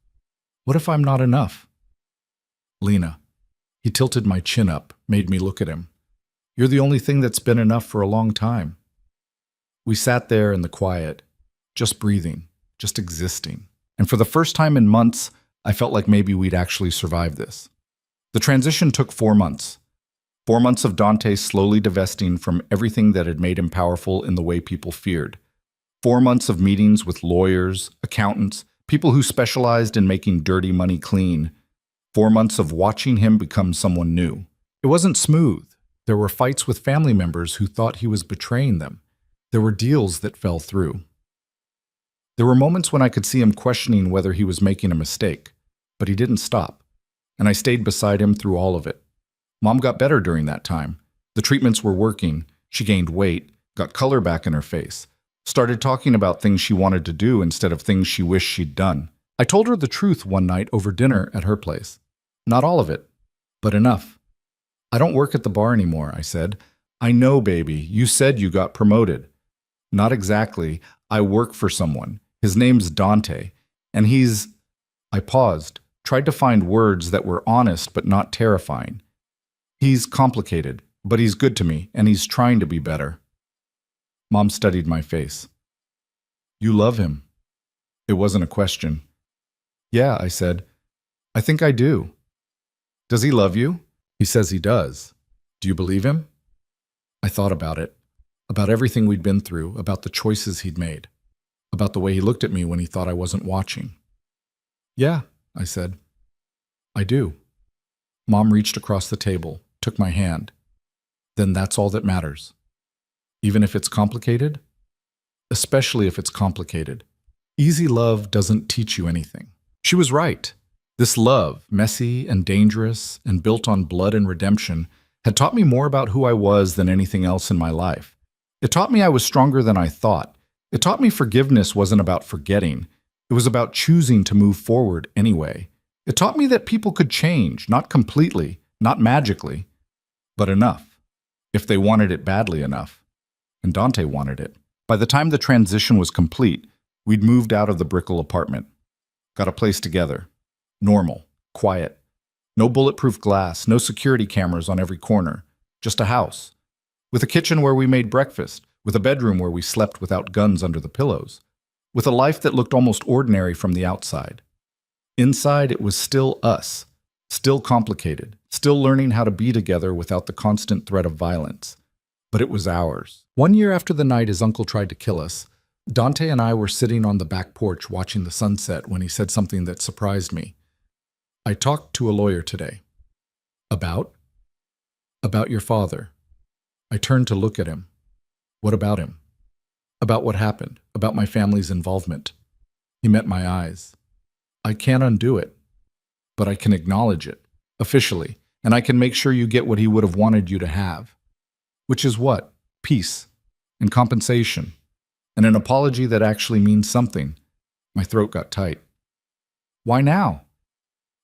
What if I'm not enough? Lena. He tilted my chin up, made me look at him. You're the only thing that's been enough for a long time. We sat there in the quiet, just breathing, just existing. And for the first time in months, I felt like maybe we'd actually survive this. The transition took 4 months. 4 months of Dante slowly divesting from everything that had made him powerful in the way people feared. 4 months of meetings with lawyers, accountants, people who specialized in making dirty money clean. 4 months of watching him become someone new. It wasn't smooth. There were fights with family members who thought he was betraying them. There were deals that fell through. There were moments when I could see him questioning whether he was making a mistake, but he didn't stop, and I stayed beside him through all of it. Mom got better during that time. The treatments were working. She gained weight, got color back in her face, started talking about things she wanted to do instead of things she wished she'd done. I told her the truth one night over dinner at her place. Not all of it, but enough. I don't work at the bar anymore, I said. I know, baby. You said you got promoted. Not exactly. I work for someone. His name's Dante, and he's... I paused, tried to find words that were honest but not terrifying. He's complicated, but he's good to me, and he's trying to be better. Mom studied my face. You love him. It wasn't a question. Yeah, I said. I think I do. Does he love you? He says he does. Do you believe him? I thought about it, about everything we'd been through, about the choices he'd made, about the way he looked at me when he thought I wasn't watching. Yeah, I said. I do. Mom reached across the table, took my hand. Then that's all that matters. Even if it's complicated? Especially if it's complicated. Easy love doesn't teach you anything. She was right. This love, messy and dangerous and built on blood and redemption, had taught me more about who I was than anything else in my life. It taught me I was stronger than I thought. It taught me forgiveness wasn't about forgetting. It was about choosing to move forward anyway. It taught me that people could change, not completely, not magically, but enough, if they wanted it badly enough. And Dante wanted it. By the time the transition was complete, we'd moved out of the Brickell apartment. Got a place together. Normal, quiet. No bulletproof glass, no security cameras on every corner. Just a house. With a kitchen where we made breakfast, with a bedroom where we slept without guns under the pillows. With a life that looked almost ordinary from the outside. Inside, it was still us. Still complicated. Still learning how to be together without the constant threat of violence. But it was ours. 1 year after the night his uncle tried to kill us, Dante and I were sitting on the back porch watching the sunset when he said something that surprised me. I talked to a lawyer today. About? About your father. I turned to look at him. What about him? About what happened, about my family's involvement. He met my eyes. I can't undo it, but I can acknowledge it, officially, and I can make sure you get what he would have wanted you to have. Which is what? Peace, and compensation, and an apology that actually means something. My throat got tight. Why now?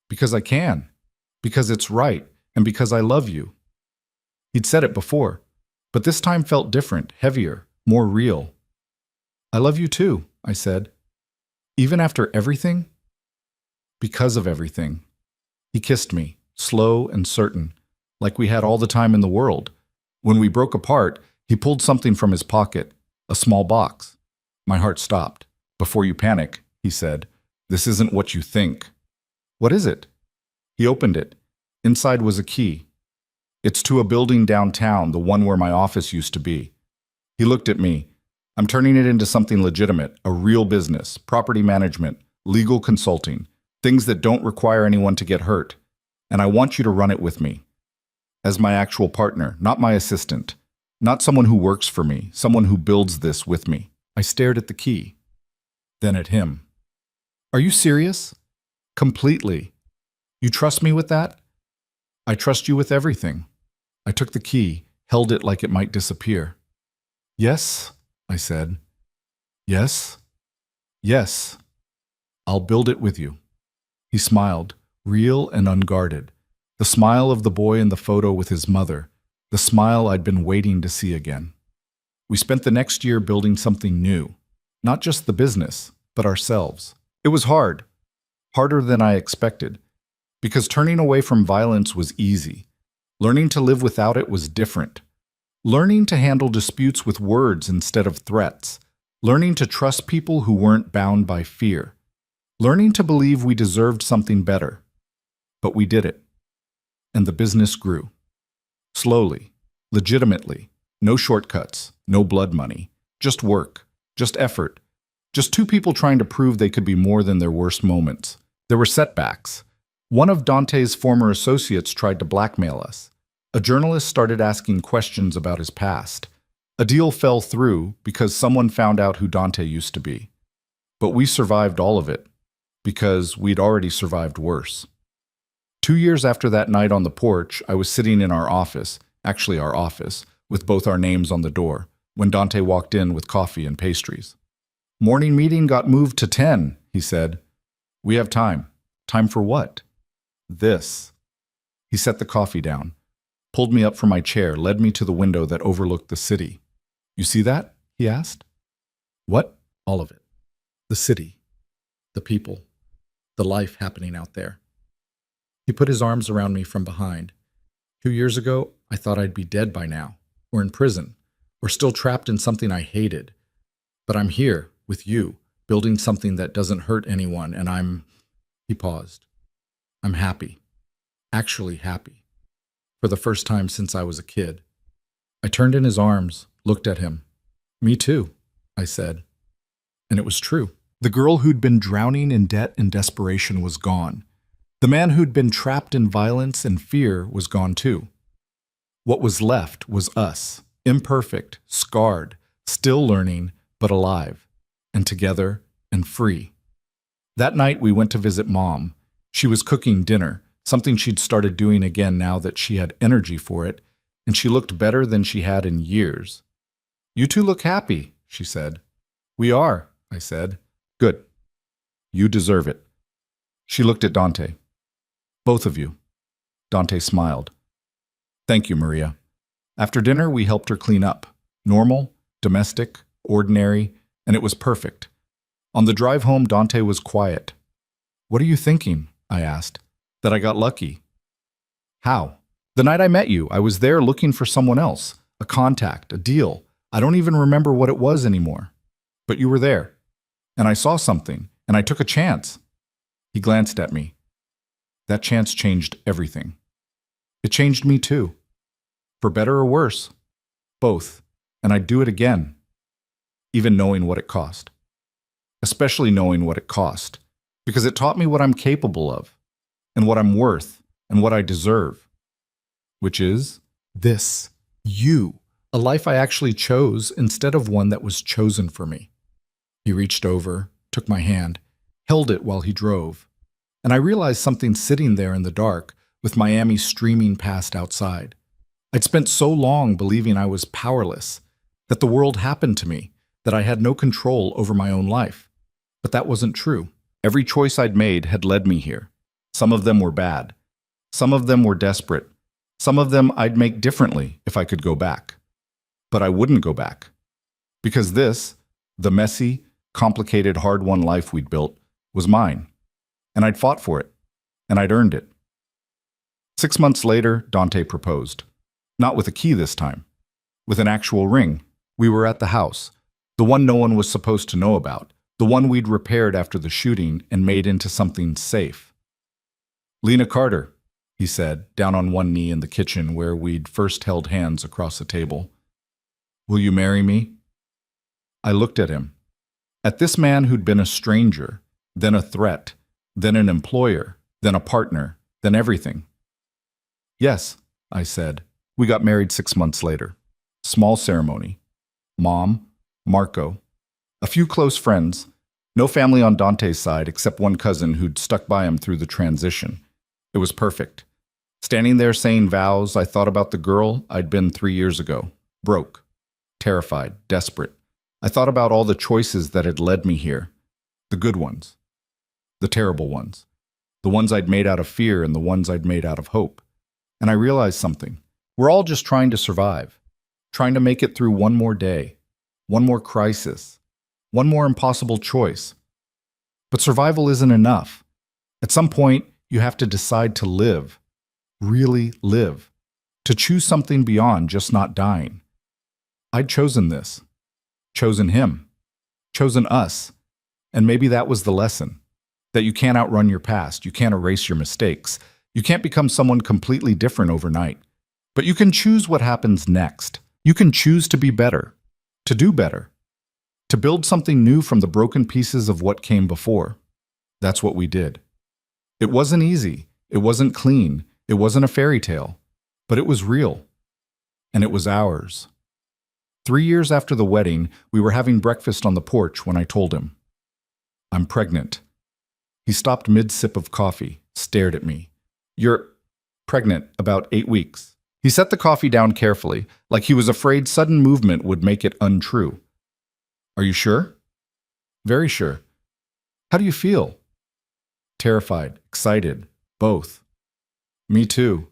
Because I can, because it's right, and because I love you. He'd said it before, but this time felt different, heavier, more real. I love you too, I said. Even after everything? Because of everything. He kissed me, slow and certain, like we had all the time in the world. When we broke apart, he pulled something from his pocket, a small box. My heart stopped. Before you panic, he said, this isn't what you think. What is it? He opened it. Inside was a key. It's to a building downtown, the one where my office used to be. He looked at me. I'm turning it into something legitimate, a real business, property management, legal consulting, things that don't require anyone to get hurt. And I want you to run it with me. As my actual partner, not my assistant. Not someone who works for me, someone who builds this with me. I stared at the key, then at him. Are you serious? Completely. You trust me with that? I trust you with everything. I took the key, held it like it might disappear. Yes, I said. Yes? Yes. I'll build it with you. He smiled, real and unguarded. The smile of the boy in the photo with his mother. The smile I'd been waiting to see again. We spent the next year building something new. Not just the business, but ourselves. It was hard. Harder than I expected. Because turning away from violence was easy. Learning to live without it was different. Learning to handle disputes with words instead of threats. Learning to trust people who weren't bound by fear. Learning to believe we deserved something better. But we did it. And the business grew. Slowly, legitimately, no shortcuts, no blood money, just work, just effort, just two people trying to prove they could be more than their worst moments. There were setbacks. One of Dante's former associates tried to blackmail us. A journalist started asking questions about his past. A deal fell through because someone found out who Dante used to be. But we survived all of it, because we'd already survived worse. 2 years after that night on the porch, I was sitting in our office, actually our office, with both our names on the door, when Dante walked in with coffee and pastries. Morning meeting got moved to 10, he said. We have time. Time for what? This. He set the coffee down, pulled me up from my chair, led me to the window that overlooked the city. You see that? He asked. What? All of it. The city. The people. The life happening out there. He put his arms around me from behind. 2 years ago, I thought I'd be dead by now, or in prison, or still trapped in something I hated. But I'm here, with you, building something that doesn't hurt anyone, and He paused. I'm happy. Actually happy. For the first time since I was a kid. I turned in his arms, looked at him. Me too, I said. And it was true. The girl who'd been drowning in debt and desperation was gone. The man who'd been trapped in violence and fear was gone too. What was left was us, imperfect, scarred, still learning, but alive, and together and free. That night we went to visit Mom. She was cooking dinner, something she'd started doing again now that she had energy for it, and she looked better than she had in years. You two look happy, she said. We are, I said. Good. You deserve it. She looked at Dante. Both of you. Dante smiled. Thank you, Maria. After dinner, we helped her clean up. Normal, domestic, ordinary, and it was perfect. On the drive home, Dante was quiet. What are you thinking? I asked. That I got lucky. How? The night I met you, I was there looking for someone else. A contact, a deal. I don't even remember what it was anymore. But you were there. And I saw something, and I took a chance. He glanced at me. That chance changed everything. It changed me too. For better or worse. Both. And I'd do it again. Even knowing what it cost. Especially knowing what it cost. Because it taught me what I'm capable of. And what I'm worth. And what I deserve. Which is this. You. A life I actually chose instead of one that was chosen for me. He reached over, took my hand, held it while he drove. And I realized something sitting there in the dark, with Miami streaming past outside. I'd spent so long believing I was powerless, that the world happened to me, that I had no control over my own life. But that wasn't true. Every choice I'd made had led me here. Some of them were bad. Some of them were desperate. Some of them I'd make differently if I could go back. But I wouldn't go back. Because this, the messy, complicated, hard-won life we'd built, was mine. And I'd fought for it. And I'd earned it. 6 months later, Dante proposed. Not with a key this time. With an actual ring. We were at the house. The one no one was supposed to know about. The one we'd repaired after the shooting and made into something safe. Lena Carter, he said, down on one knee in the kitchen where we'd first held hands across a table. Will you marry me? I looked at him. At this man who'd been a stranger, then a threat, then an employer, then a partner, then everything. Yes, I said. We got married 6 months later. Small ceremony. Mom, Marco, a few close friends, no family on Dante's side except one cousin who'd stuck by him through the transition. It was perfect. Standing there saying vows, I thought about the girl I'd been 3 years ago. Broke. Terrified. Desperate. I thought about all the choices that had led me here. The good ones. The terrible ones. The ones I'd made out of fear and the ones I'd made out of hope. And I realized something. We're all just trying to survive. Trying to make it through one more day. One more crisis. One more impossible choice. But survival isn't enough. At some point, you have to decide to live. Really live. To choose something beyond just not dying. I'd chosen this. Chosen him. Chosen us. And maybe that was the lesson. That you can't outrun your past. You can't erase your mistakes. You can't become someone completely different overnight. But you can choose what happens next. You can choose to be better. To do better. To build something new from the broken pieces of what came before. That's what we did. It wasn't easy. It wasn't clean. It wasn't a fairy tale. But it was real. And it was ours. 3 years after the wedding, we were having breakfast on the porch when I told him. I'm pregnant. He stopped mid-sip of coffee, stared at me. You're pregnant about 8 weeks. He set the coffee down carefully, like he was afraid sudden movement would make it untrue. Are you sure? Very sure. How do you feel? Terrified, excited, both. Me too.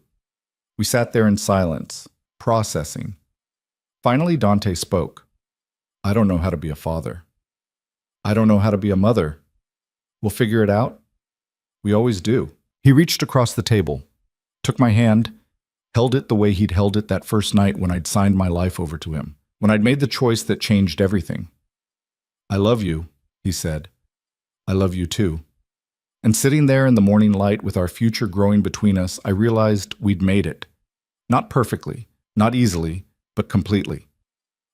We sat there in silence, processing. Finally, Dante spoke. I don't know how to be a father. I don't know how to be a mother. We'll figure it out. We always do. He reached across the table, took my hand, held it the way he'd held it that first night when I'd signed my life over to him, when I'd made the choice that changed everything. "I love you," he said. "I love you too." And sitting there in the morning light with our future growing between us, I realized we'd made it. Not perfectly, not easily, but completely.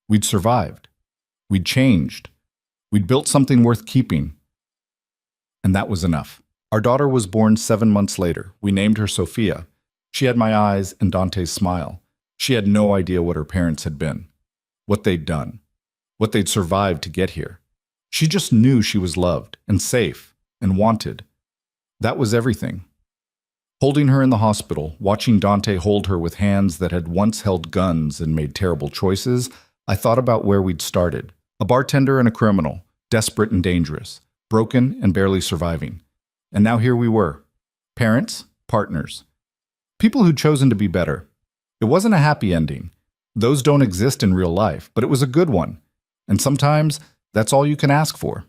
We'd survived. We'd changed. We'd built something worth keeping. And that was enough. Our daughter was born 7 months later. We named her Sophia. She had my eyes and Dante's smile. She had no idea what her parents had been, what they'd done, what they'd survived to get here. She just knew she was loved and safe and wanted. That was everything. Holding her in the hospital, watching Dante hold her with hands that had once held guns and made terrible choices, I thought about where we'd started. A bartender and a criminal, desperate and dangerous, broken and barely surviving. And now here we were. Parents, partners. People who'd chosen to be better. It wasn't a happy ending. Those don't exist in real life, but it was a good one. And sometimes that's all you can ask for.